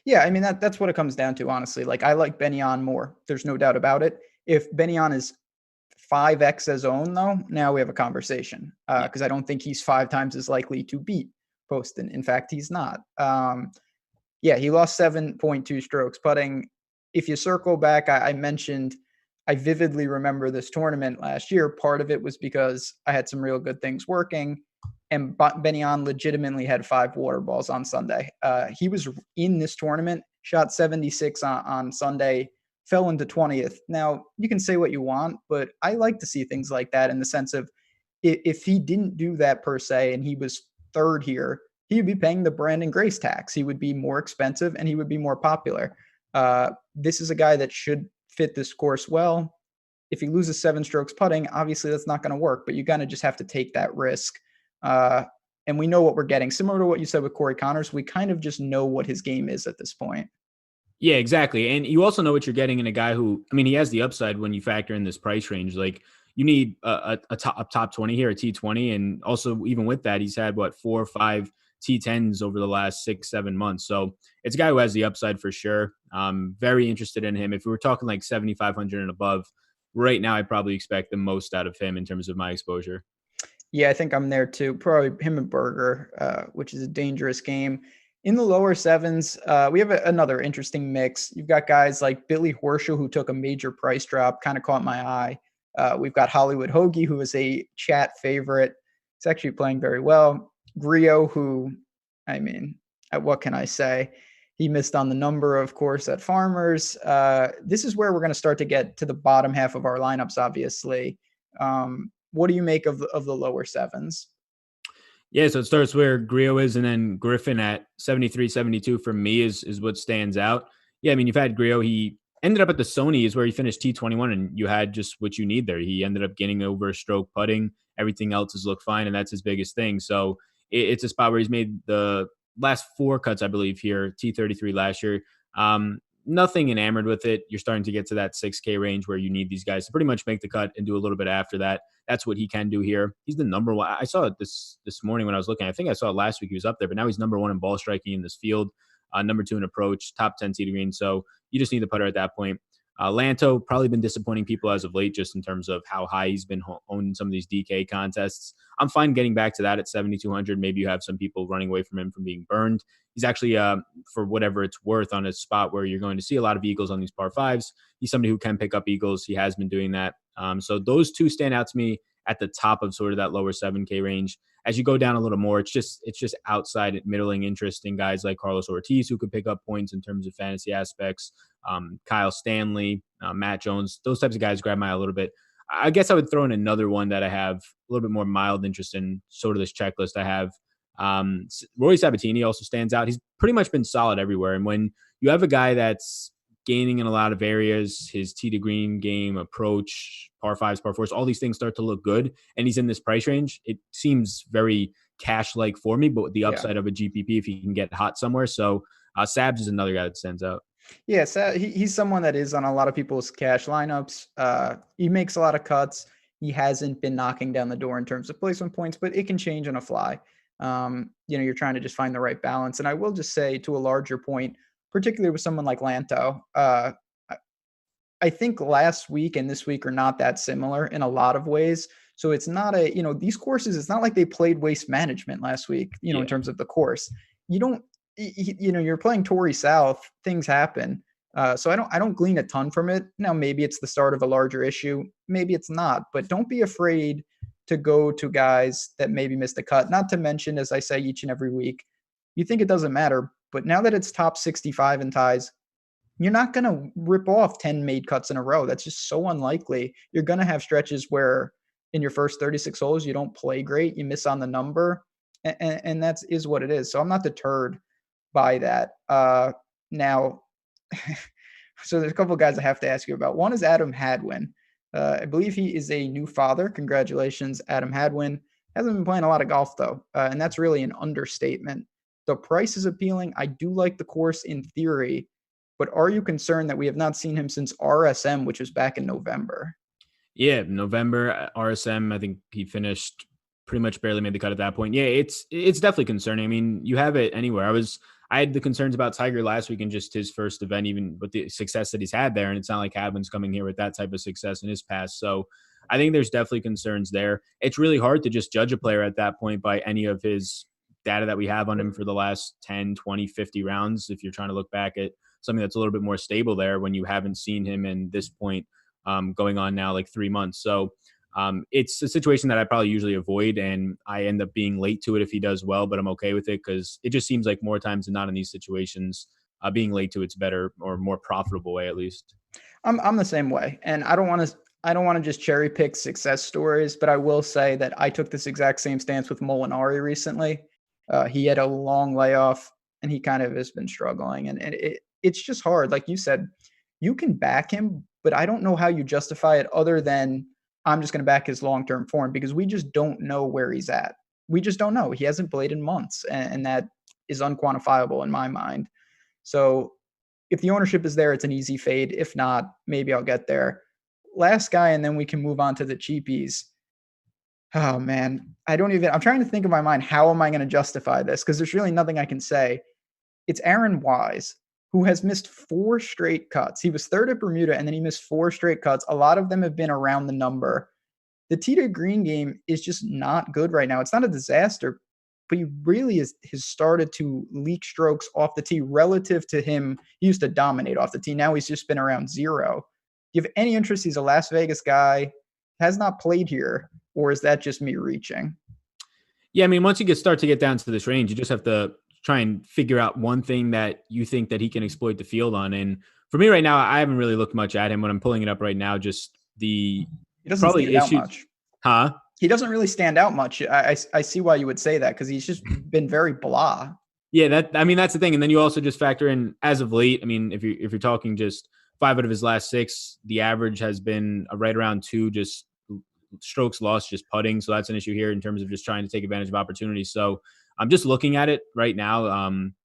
Yeah, I mean that's what it comes down to, honestly. Like I like Benyon more. There's no doubt about it. If Benyon is 5x as own, though, now we have a conversation because I don't think he's 5 times as likely to beat Poston. In fact, he's not. Yeah, he lost 7.2 strokes putting. If you circle back, I mentioned I vividly remember this tournament last year. Part of it was because I had some real good things working, and Benyon legitimately had 5 water balls on Sunday. He was in this tournament, shot 76 on Sunday, fell into 20th. Now, you can say what you want, but I like to see things like that in the sense of if he didn't do that per se and he was third here, he would be paying the Brandon Grace tax. He would be more expensive and he would be more popular. This is a guy that should fit this course well. If he loses 7 strokes putting, obviously that's not going to work, but you kind of just have to take that risk. And we know what we're getting. Similar to what you said with Corey Connors, we kind of just know what his game is at this point. Yeah, exactly. And you also know what you're getting in a guy who, I mean, he has the upside when you factor in this price range. Like you need a top 20 here, a T20. And also even with that, he's had 4 or 5 T10s over the last 6-7 months. So it's a guy who has the upside for sure. Very interested in him. If we were talking like 7,500 and above right now, I probably expect the most out of him in terms of my exposure. Yeah, I think I'm there too. Probably him and Berger, which is a dangerous game. In the lower sevens, we have another interesting mix. You've got guys like Billy Horschel, who took a major price drop, kind of caught my eye. We've got Hollywood Hoagie, who is a chat favorite. He's actually playing very well. Griot, who, I mean, what can I say? He missed on the number, of course, at Farmers. This is where we're going to start to get to the bottom half of our lineups, obviously. What do you make of the lower sevens? Yeah, so it starts where Griot is, and then Griffin at 73, 72 for me is what stands out. Yeah, I mean, you've had Griot. He ended up at the Sony is where he finished T21, and you had just what you need there. He ended up getting over a stroke putting. Everything else has looked fine, and that's his biggest thing. So it's a spot where he's made the last 4 cuts, I believe, here, T33 last year. Nothing enamored with it. You're starting to get to that 6K range where you need these guys to pretty much make the cut and do a little bit after that. That's what he can do here. He's the number one. I saw it this morning when I was looking. I think I saw it last week. He was up there, but now he's number 1 in ball striking in this field, number 2 in approach, top 10 tee to green. So you just need the putter at that point. Lanto probably been disappointing people as of late, just in terms of how high he's been owned in some of these DK contests. I'm fine getting back to that at 7,200. Maybe you have some people running away from him from being burned. He's actually, for whatever it's worth, on a spot where you're going to see a lot of eagles on these par 5s. He's somebody who can pick up eagles. He has been doing that. So those 2 stand out to me at the top of sort of that lower 7K range. As you go down a little more, it's just outside middling interest in guys like Carlos Ortiz, who could pick up points in terms of fantasy aspects. Kyle Stanley, Matt Jones, those types of guys grab my eye a little bit. I guess I would throw in another one that I have a little bit more mild interest in, sort of this checklist I have. Rory Sabatini also stands out. He's pretty much been solid everywhere. And when you have a guy that's gaining in a lot of areas, his tee to green game, approach, par fives, par fours, all these things start to look good, and he's in this price range, it seems very cash like for me, but with the Yeah. upside of a GPP if he can get hot somewhere. So Sabs is another guy that stands out. Yeah, so he's someone that is on a lot of people's cash lineups. He makes a lot of cuts. He hasn't been knocking down the door in terms of placement points, but it can change on a fly. You're trying to just find the right balance. And I will just say, to a larger point, particularly with someone like Lanto, I think last week and this week are not that similar in a lot of ways. So it's not these courses, it's not like they played Waste Management last week, in Yeah. terms of the course. You don't, you're playing Torrey South, things happen. So I don't glean a ton from it. Now, maybe it's the start of a larger issue. Maybe it's not, but don't be afraid to go to guys that maybe missed a cut. Not to mention, as I say each and every week, you think it doesn't matter, but now that it's top 65 in ties, you're not going to rip off 10 made cuts in a row. That's just so unlikely. You're going to have stretches where in your first 36 holes, you don't play great, you miss on the number, and that is what it is. So I'm not deterred by that. Now, so there's a couple of guys I have to ask you about. One is Adam Hadwin. I believe he is a new father. Congratulations, Adam Hadwin. Hasn't been playing a lot of golf, though, and that's really an understatement. The price is appealing. I do like the course in theory, but are you concerned that we have not seen him since RSM, which was back in November? Yeah, November RSM. I think he finished pretty much barely made the cut at that point. Yeah, it's definitely concerning. I mean, you have it anywhere. I had the concerns about Tiger last week in just his first event, even with the success that he's had there, and it's not like Hadwin's coming here with that type of success in his past. So I think there's definitely concerns there. It's really hard to just judge a player at that point by any of his data that we have on him for the last 10, 20, 50 rounds. If you're trying to look back at something that's a little bit more stable there when you haven't seen him in this point, going on now like 3 months. So it's a situation that I probably usually avoid, and I end up being late to it if he does well, but I'm okay with it because it just seems like more times than not in these situations, being late to it's better or more profitable way at least. I'm the same way, and I don't want to just cherry pick success stories, but I will say that I took this exact same stance with Molinari recently. He had a long layoff, and he kind of has been struggling, and it's just hard. Like you said, you can back him, but I don't know how you justify it other than I'm just going to back his long-term form because we just don't know where he's at. We just don't know. He hasn't played in months, and that is unquantifiable in my mind. So if the ownership is there, it's an easy fade. If not, maybe I'll get there. Last guy, and then we can move on to the cheapies. Oh man, I'm trying to think in my mind, how am I going to justify this? Because there's really nothing I can say. It's Aaron Wise, who has missed 4 straight cuts. He was third at Bermuda, and then he missed 4 straight cuts. A lot of them have been around the number. The tee to green game is just not good right now. It's not a disaster, but he really has started to leak strokes off the tee relative to him. He used to dominate off the tee. Now he's just been around zero. Do you have any interest? He's a Las Vegas guy, has not played here, or is that just me reaching? Yeah, I mean, once you start to get down to this range, you just have to try and figure out one thing that you think that he can exploit the field on. And for me right now, I haven't really looked much at him when I'm pulling it up right now. Just the He doesn't probably stand out issues, much. huh? He doesn't really stand out much. I see why you would say that because he's just been very blah. Yeah, that's the thing. And then you also just factor in as of late. I mean, if you're talking just 5 out of his last 6, the average has been right around 2, just strokes lost, just putting. So that's an issue here in terms of just trying to take advantage of opportunities. So I'm just looking at it right now.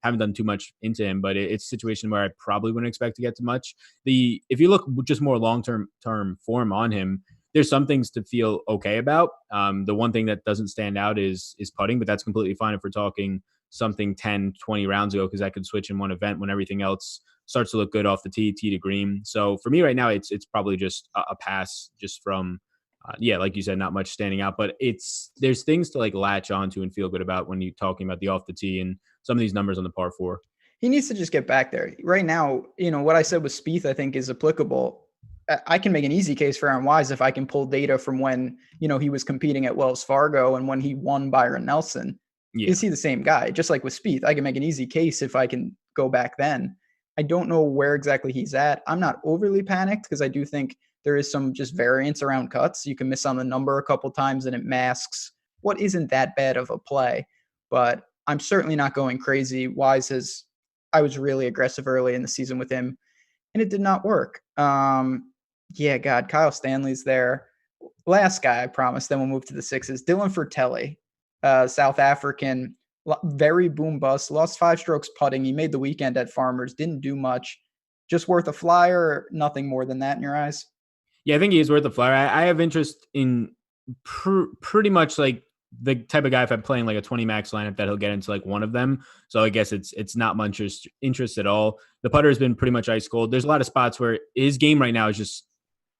Haven't done too much into him, but it's a situation where I probably wouldn't expect to get too much. If you look just more long-term form on him, there's some things to feel okay about. The one thing that doesn't stand out is putting, but that's completely fine if we're talking something 10, 20 rounds ago, because I could switch in one event when everything else starts to look good off the tee to green. So for me right now, it's probably just a pass just from, like you said, not much standing out, but there's things to like latch onto and feel good about when you're talking about the off the tee and some of these numbers on the par 4. He needs to just get back there. Right now, what I said with Spieth, I think is applicable. I can make an easy case for Aaron Wise if I can pull data from when, he was competing at Wells Fargo and when he won Byron Nelson. Yeah. Is he the same guy? Just like with Spieth, I can make an easy case if I can go back then. I don't know where exactly he's at. I'm not overly panicked because I do think there is some just variance around cuts. You can miss on the number a couple times and it masks what isn't that bad of a play. But I'm certainly not going crazy. I was really aggressive early in the season with him, and it did not work. Yeah, God, Kyle Stanley's there. Last guy, I promise. Then we'll move to the sixes. Dylan Fratelli, South African, very boom bust. Lost 5 strokes putting. He made the weekend at Farmers. Didn't do much. Just worth a flyer. Nothing more than that in your eyes. Yeah, I think he is worth a flyer. I have interest in pretty much like the type of guy if I'm playing like a 20 max lineup that he'll get into like one of them. So I guess it's not much interest at all. The putter has been pretty much ice cold. There's a lot of spots where his game right now is just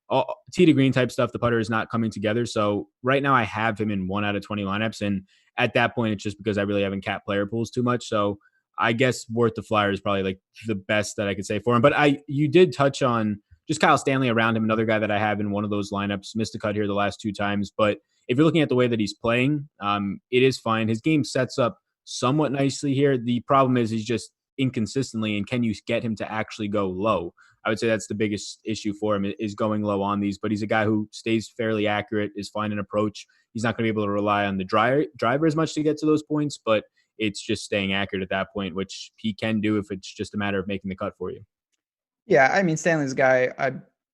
all tee to green type stuff. The putter is not coming together. So right now I have him in 1 out of 20 lineups. And at that point, it's just because I really haven't capped player pools too much. So I guess worth the flyer is probably like the best that I could say for him. But you did touch on just Kyle Stanley around him, another guy that I have in one of those lineups. Missed a cut here the last 2 times. But if you're looking at the way that he's playing, it is fine. His game sets up somewhat nicely here. The problem is he's just inconsistently, and can you get him to actually go low? I would say that's the biggest issue for him is going low on these. But he's a guy who stays fairly accurate, is fine in approach. He's not going to be able to rely on the driver as much to get to those points, but it's just staying accurate at that point, which he can do if it's just a matter of making the cut for you. Yeah, I mean Stanley's a guy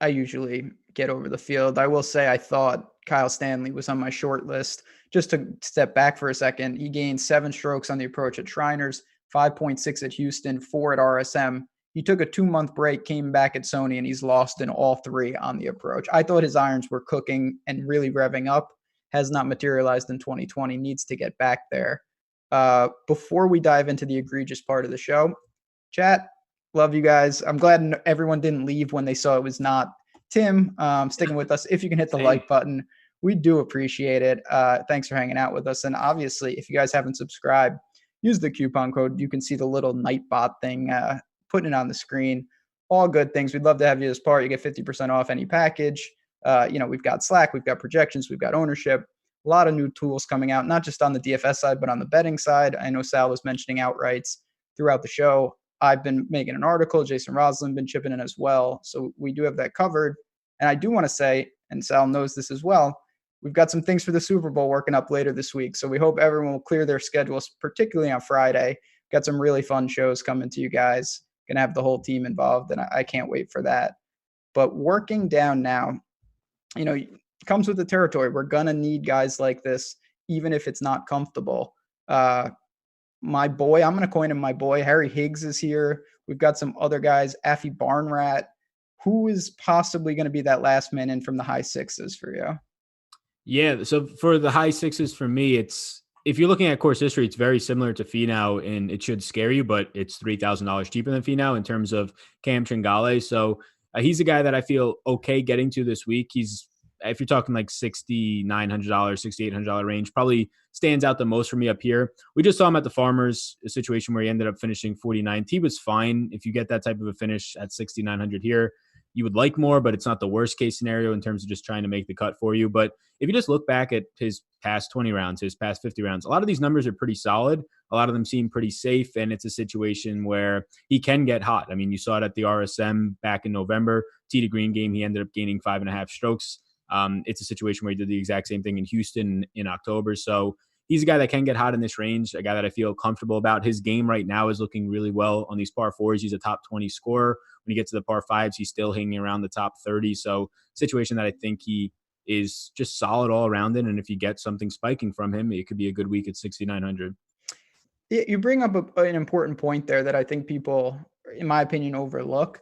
I usually get over the field. I will say I thought Kyle Stanley was on my short list. Just to step back for a second, he gained 7 strokes on the approach at Shriners, 5.6 at Houston, 4 at RSM. He took a 2-month break, came back at Sony, and he's lost in all 3 on the approach. I thought his irons were cooking and really revving up. Has not materialized in 2020. Needs to get back there. Before we dive into the egregious part of the show, chat, love you guys. I'm glad everyone didn't leave when they saw it was not Tim sticking with us. If you can hit the like button, we do appreciate it. Thanks for hanging out with us. And obviously, if you guys haven't subscribed, use the coupon code. You can see the little Nightbot thing, putting it on the screen. All good things. We'd love to have you as part. You get 50% off any package. We've got Slack, we've got projections, we've got ownership. A lot of new tools coming out, not just on the DFS side, but on the betting side. I know Sal was mentioning outrights throughout the show. I've been making an article. Jason Roslin been chipping in as well. So we do have that covered. And I do want to say, and Sal knows this as well, we've got some things for the Super Bowl working up later this week. So we hope everyone will clear their schedules, particularly on Friday. Got some really fun shows coming to you guys. Going to have the whole team involved, and I can't wait for that. But working down now, comes with the territory. We're going to need guys like this, even if it's not comfortable. My boy, I'm going to coin him my boy. Harry Higgs is here. We've got some other guys. Affy Barnrat. Who is possibly going to be that last man in from the high sixes for you? Yeah, so for the high sixes for me, it's if you're looking at course history, it's very similar to Finau, and it should scare you, but it's $3,000 cheaper than Finau in terms of Cam Tringale. So he's a guy that I feel okay getting to this week. He's, if you're talking like $6,900, $6,800 range, probably stands out the most for me up here. We just saw him at the Farmers, a situation where he ended up finishing 49th. He was fine. If you get that type of a finish at 6,900 here, you would like more, but it's not the worst case scenario in terms of just trying to make the cut for you. But if you just look back at his past 20 rounds, his past 50 rounds, a lot of these numbers are pretty solid. A lot of them seem pretty safe, and it's a situation where he can get hot. I mean, you saw it at the RSM back in November. Tee to green game, he ended up gaining 5.5 strokes. It's a situation where he did the exact same thing in Houston in October. So he's a guy that can get hot in this range, a guy that I feel comfortable about. His game right now is looking really well on these par fours. He's a top 20 scorer. When you get to the par fives, he's still hanging around the top 30. So situation that I think he is just solid all around in. And if you get something spiking from him, it could be a good week at 6,900. You bring up an important point there that I think people, in my opinion, overlook.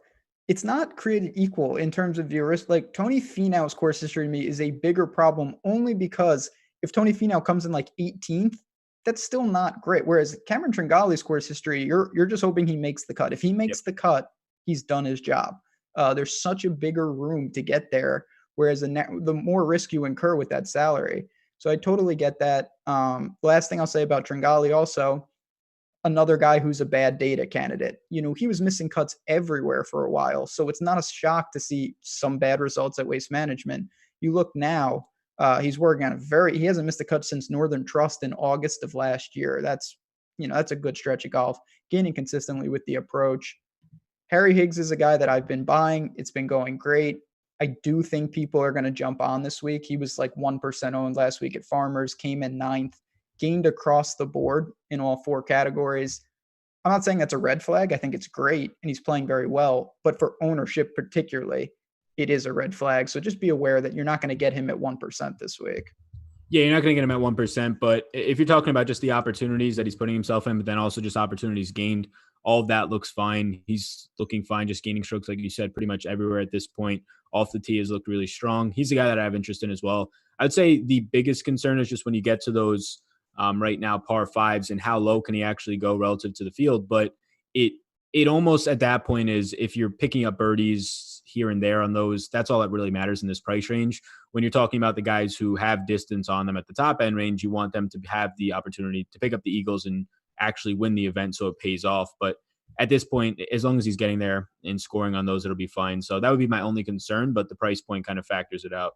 It's not created equal in terms of viewers. Like Tony Finau's course history to me is a bigger problem only because if Tony Finau comes in like 18th, that's still not great. Whereas Cameron Tringale's course history, you're just hoping he makes the cut. If he makes the cut, he's done his job. There's such a bigger room to get there, whereas the more risk you incur with that salary. So I totally get that. Last thing I'll say about Tringale also, another guy who's a bad data candidate. He was missing cuts everywhere for a while. So it's not a shock to see some bad results at Waste Management. You look now, he's working on he hasn't missed a cut since Northern Trust in August of last year. That's a good stretch of golf, gaining consistently with the approach. Harry Higgs is a guy that I've been buying. It's been going great. I do think people are going to jump on this week. He was like 1% owned last week at Farmers, came in ninth, gained across the board in all four categories. I'm not saying that's a red flag. I think it's great and he's playing very well. But for ownership, particularly, it is a red flag. So just be aware that you're not going to get him at 1% this week. Yeah, you're not going to get him at 1%. But if you're talking about just the opportunities that he's putting himself in, but then also just opportunities gained, all of that looks fine. He's looking fine, just gaining strokes, like you said, pretty much everywhere at this point. Off the tee has looked really strong. He's the guy that I have interest in as well. I'd say the biggest concern is just when you get to those right now par fives and how low can he actually go relative to the field. But it it almost at that point is if you're picking up birdies here and there on those, that's all that really matters in this price range. When you're talking about the guys who have distance on them at the top end range, you want them to have the opportunity to pick up the eagles and actually win the event so it pays off. But at this point, as long as he's getting there and scoring on those, it'll be fine. So that would be my only concern, but the price point kind of factors it out.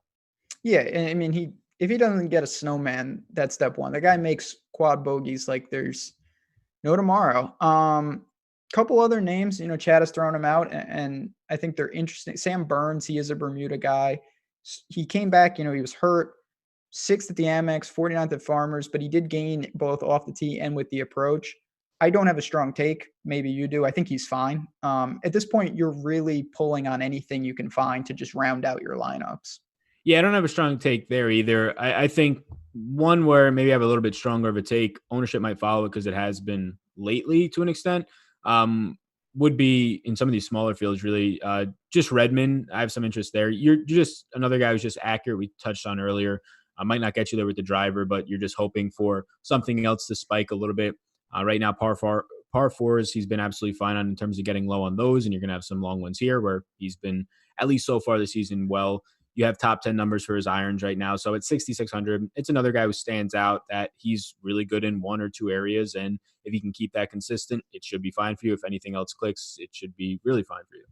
Yeah, and I mean, if he doesn't get a snowman, that's step one. The guy makes quad bogeys like there's no tomorrow. Couple other names, Chad has thrown him out, and I think they're interesting. Sam Burns, he is a Bermuda guy. He came back, he was hurt, sixth at the Amex, 49th at Farmers, but he did gain both off the tee and with the approach. I don't have a strong take. Maybe you do. I think he's fine. At this point, you're really pulling on anything you can find to just round out your lineups. Yeah, I don't have a strong take there either. I think one where maybe I have a little bit stronger of a take, ownership might follow it because it has been lately to an extent, would be in some of these smaller fields, really. Just Redmond, I have some interest there. You're just another guy who's just accurate. We touched on earlier. I might not get you there with the driver, but you're just hoping for something else to spike a little bit. Right now, par fours, he's been absolutely fine on in terms of getting low on those, and you're going to have some long ones here where he's been, at least so far this season, well. You have top 10 numbers for his irons right now. So at 6,600, it's another guy who stands out that he's really good in one or two areas. And if he can keep that consistent, it should be fine for you. If anything else clicks, it should be really fine for you.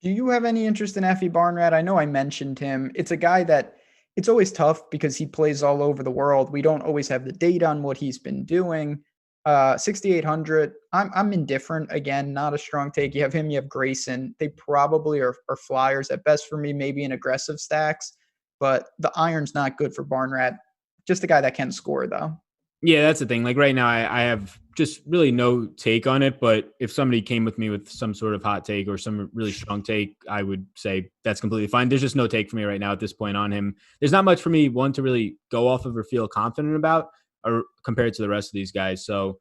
Do you have any interest in Effie Barnrat? I know I mentioned him. It's a guy that it's always tough because he plays all over the world. We don't always have the data on what he's been doing. 6,800. I'm indifferent. Again, not a strong take. You have him, you have Grayson. They probably are flyers at best for me, maybe in aggressive stacks, but the iron's not good for Barnrat. Just a guy that can score, though. Yeah, that's the thing. Like right now, I have just really no take on it. But if somebody came with me with some sort of hot take or some really strong take, I would say that's completely fine. There's just no take for me right now at this point on him. There's not much for me, one, to really go off of or feel confident about or compared to the rest of these guys. So,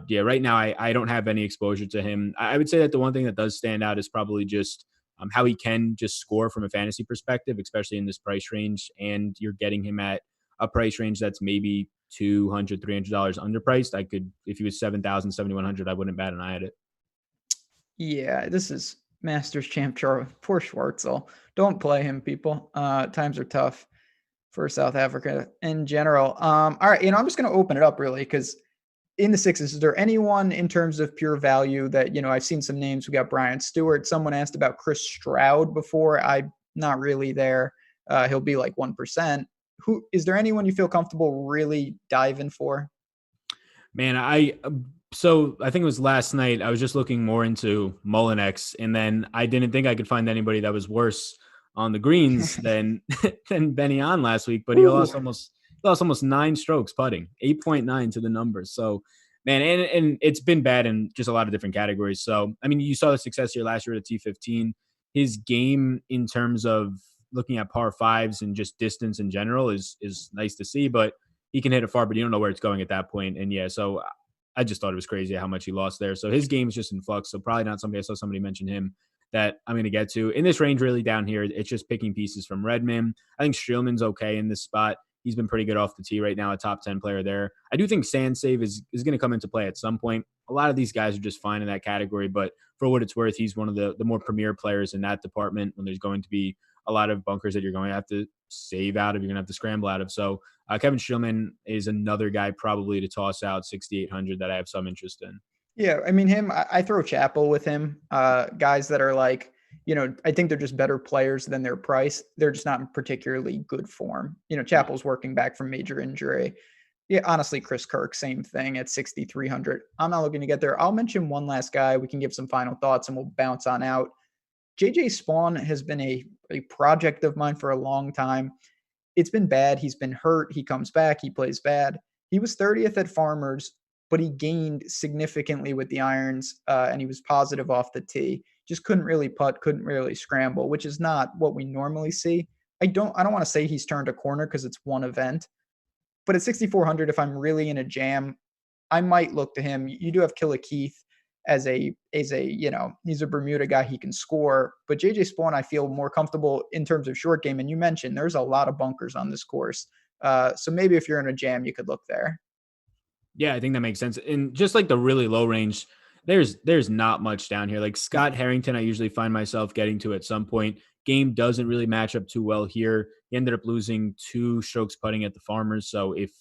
yeah, right now, I don't have any exposure to him. I would say that the one thing that does stand out is probably just how he can just score from a fantasy perspective, especially in this price range. And you're getting him at a price range that's maybe $200, $300 underpriced. I could, if he was 7,000, 7,100, I wouldn't bat an eye at it. Yeah, this is Masters champ Charlie. Poor Schwartzel. Don't play him, people. Times are tough for South Africa in general. All right, I'm just going to open it up really because in the sixes, is there anyone in terms of pure value that, I've seen some names. We got Brian Stewart. Someone asked about Chris Stroud before. I'm not really there. He'll be like 1%. Who is there anyone you feel comfortable really diving for? Man, so I think it was last night. I was just looking more into Mullinex, and then I didn't think I could find anybody that was worse on the greens than than Benny on last week. But he lost almost 9 strokes putting, 8.9 to the numbers. So, man, and it's been bad in just a lot of different categories. So, I mean, you saw the success here last year at T15. His game in terms of looking at par fives and just distance in general is nice to see, but he can hit it far, but you don't know where it's going at that point. And yeah, so I just thought it was crazy how much he lost there. So his game is just in flux. So probably not somebody. I saw somebody mention him that I'm going to get to in this range. Really down here, it's just picking pieces from Redmond. I think Streelman's okay in this spot. He's been pretty good off the tee right now, a top 10 player there. I do think Sandsave is going to come into play at some point. A lot of these guys are just fine in that category, but for what it's worth, he's one of the more premier players in that department when there's going to be a lot of bunkers that you're going to have to save out of, you're going to have to scramble out of. So Kevin Streelman is another guy probably to toss out 6,800 that I have some interest in. Yeah, I mean, I throw Chappell with him. Guys that are like, I think they're just better players than their price. They're just not in particularly good form. Chappell's working back from major injury. Yeah, honestly, Chris Kirk, same thing at 6,300. I'm not looking to get there. I'll mention one last guy. We can give some final thoughts and we'll bounce on out. JJ Spawn has been a project of mine for a long time. It's been bad. He's been hurt. He comes back. He plays bad. He was 30th at Farmers, but he gained significantly with the irons, and he was positive off the tee. Just couldn't really putt, couldn't really scramble, which is not what we normally see. I don't want to say he's turned a corner because it's one event, but at 6,400, if I'm really in a jam, I might look to him. You do have Killer Keith as he's a Bermuda guy. He can score, but JJ Spawn, I feel more comfortable in terms of short game. And you mentioned there's a lot of bunkers on this course. So maybe if you're in a jam, you could look there. Yeah, I think that makes sense. And just like the really low range, there's not much down here. Like Scott Harrington, I usually find myself getting to at some point. Game doesn't really match up too well here. He ended up losing 2 strokes putting at the Farmers. So if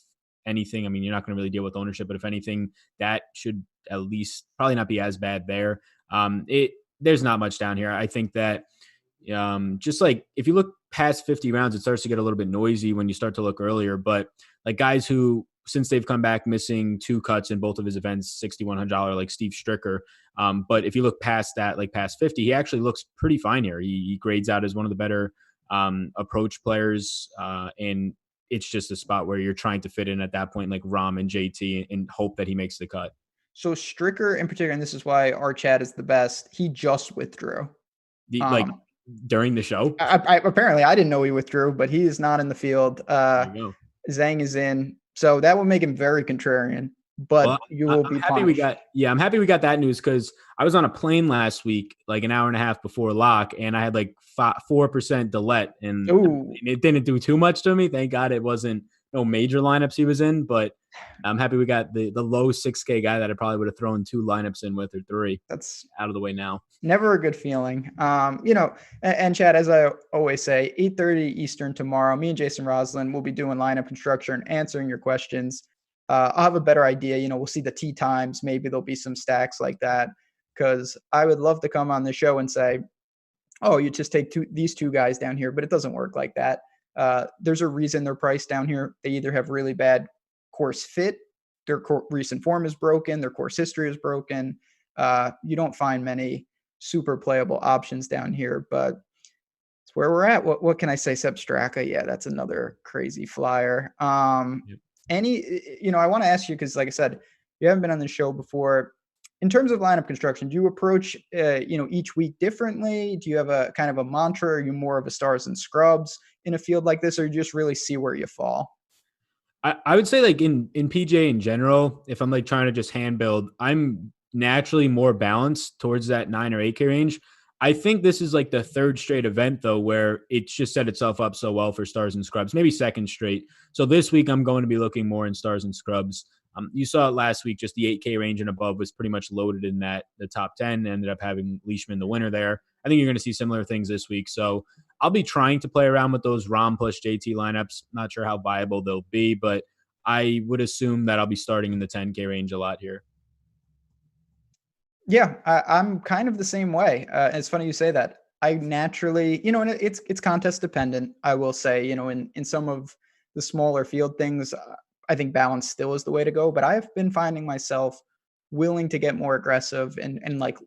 anything, I mean, you're not going to really deal with ownership, but if anything, that should at least probably not be as bad there. There's not much down here. I think that just like if you look past 50 rounds, it starts to get a little bit noisy when you start to look earlier. But like guys who, since they've come back missing 2 cuts in both of his events, $6,100, like Steve Stricker. But if you look past that, like past 50, he actually looks pretty fine here. He grades out as one of the better approach players. And it's just a spot where you're trying to fit in at that point, like Rahm and JT, and hope that he makes the cut. So Stricker in particular, and this is why our chat is the best, he just withdrew. Like during the show? Apparently, I didn't know he withdrew, but he is not in the field. There you go. Zhang is in. So that will make him very contrarian, but you will be punished. I'm happy we got that news because I was on a plane last week, like an hour and a half before lock, and I had like 4% delete, and it didn't do too much to me. Thank God it wasn't no major lineups he was in, but I'm happy we got the low 6K guy that I probably would have thrown 2 lineups in with or 3. That's out of the way now. Never a good feeling. And Chad, as I always say, 8:30 Eastern tomorrow, me and Jason Roslin will be doing lineup construction and answering your questions. I'll have a better idea. We'll see the tee times. Maybe there'll be some stacks like that, because I would love to come on the show and say, oh, you just take these 2 guys down here, but it doesn't work like that. There's a reason they're priced down here. They either have really bad course fit, their recent form is broken, their course history is broken. You don't find many super playable options down here, but it's where we're at. What can I say? Sepp Straka, yeah, that's another crazy flyer. Yep. I want to ask you, because like I said, you haven't been on the show before. In terms of lineup construction, do you approach each week differently? Do you have a kind of a mantra? Are you more of a stars and scrubs in a field like this, or you just really see where you fall? I would say like in PGA in general, if I'm like trying to just hand build, I'm naturally more balanced towards that 9 or 8K range. I think this is like the 3rd straight event though, where it's just set itself up so well for stars and scrubs, maybe 2nd straight. So this week I'm going to be looking more in stars and scrubs. You saw it last week, just the 8K range and above was pretty much loaded in the top 10, ended up having Leishman the winner there. I think you're going to see similar things this week. So I'll be trying to play around with those Rahm plus JT lineups. Not sure how viable they'll be, but I would assume that I'll be starting in the 10K range a lot here. Yeah, I'm kind of the same way. It's funny you say that. I naturally, and it's contest dependent, I will say, in some of the smaller field things, I think balance still is the way to go. But I've been finding myself willing to get more aggressive and like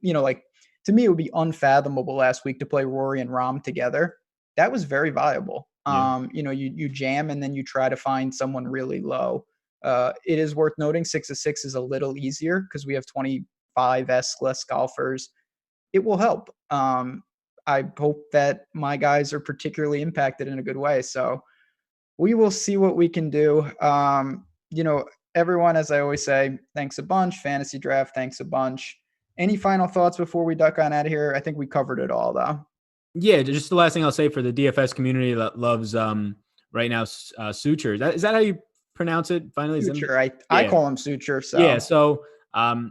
to me, it would be unfathomable last week to play Rory and Rahm together. That was very viable. Yeah. You jam and then you try to find someone really low. It is worth noting 6 of 6 is a little easier because we have 25S less golfers. It will help. I hope that my guys are particularly impacted in a good way. So we will see what we can do. Everyone, as I always say, thanks a bunch. Fantasy Draft, thanks a bunch. Any final thoughts before we duck on out of here? I think we covered it all, though. Yeah, just the last thing I'll say for the DFS community that loves right now Suture. Is that how you pronounce it? Finally, Suture. I call him Suture. So yeah, so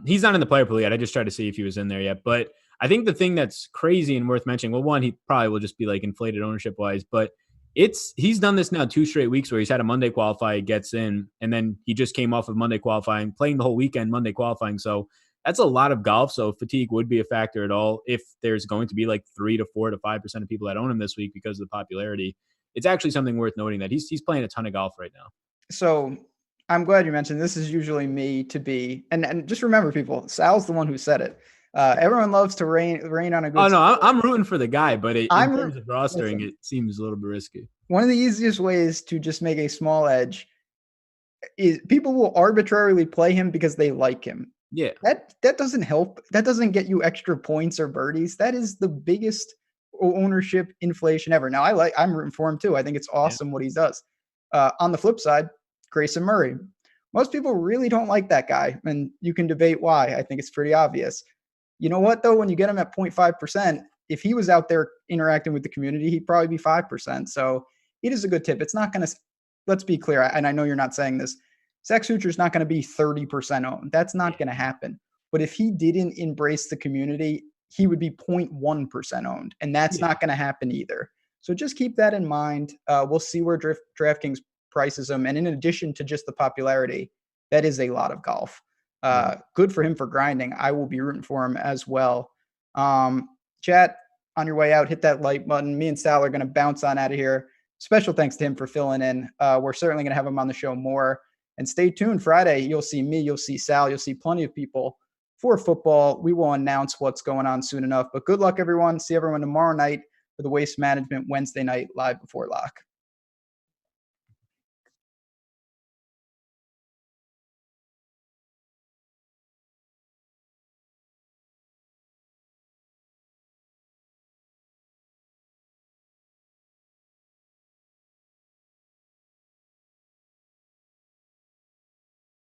he's not in the player pool yet. I just tried to see if he was in there yet. But I think the thing that's crazy and worth mentioning, well, one, he probably will just be like inflated ownership wise, but he's done this now 2 straight weeks where he's had a Monday qualify, gets in, and then he just came off of Monday qualifying, playing the whole weekend Monday qualifying. So that's a lot of golf. So fatigue would be a factor at all. If there's going to be like 3 to 4 to 5% of people that own him this week because of the popularity, it's actually something worth noting that he's playing a ton of golf right now. So I'm glad you mentioned this is usually me to be, and just remember people, Sal's the one who said it. Everyone loves to rain on a Oh good no, sport. I'm rooting for the guy, but in I'm terms of rostering, listen, it seems a little bit risky. one of the easiest ways to just make a small edge is people will arbitrarily play him because they like him. Yeah, That doesn't help. That doesn't get you extra points or birdies. That is the biggest ownership inflation ever. Now I'm rooting for him too. I think it's yeah, awesome what he does. On the flip side, Grayson Murray. Most people really don't like that guy, and you can debate why. I think it's pretty obvious. You know what though? When you get him at 0.5%, if he was out there interacting with the community, he'd probably be 5%. So it is a good tip. It's not going to. Let's be clear, and I know you're not saying this. Zach Sucher's not going to be 30% owned. That's yeah, not going to happen. But if he didn't embrace the community, he would be 0.1% owned, and that's yeah. not going to happen either. So just keep that in mind. We'll see where DraftKings prices him, and in addition to just the popularity, that is a lot of golf. Right. Good for him for grinding. I will be rooting for him as well. Chat, on your way out, hit that like button. Me and Sal are going to bounce on out of here. Special thanks to him for filling in. We're certainly going to have him on the show more. And stay tuned. Friday, you'll see me, you'll see Sal, you'll see plenty of people for football. We will announce what's going on soon enough. But good luck, everyone. See everyone tomorrow night for the Waste Management Wednesday night live before lock.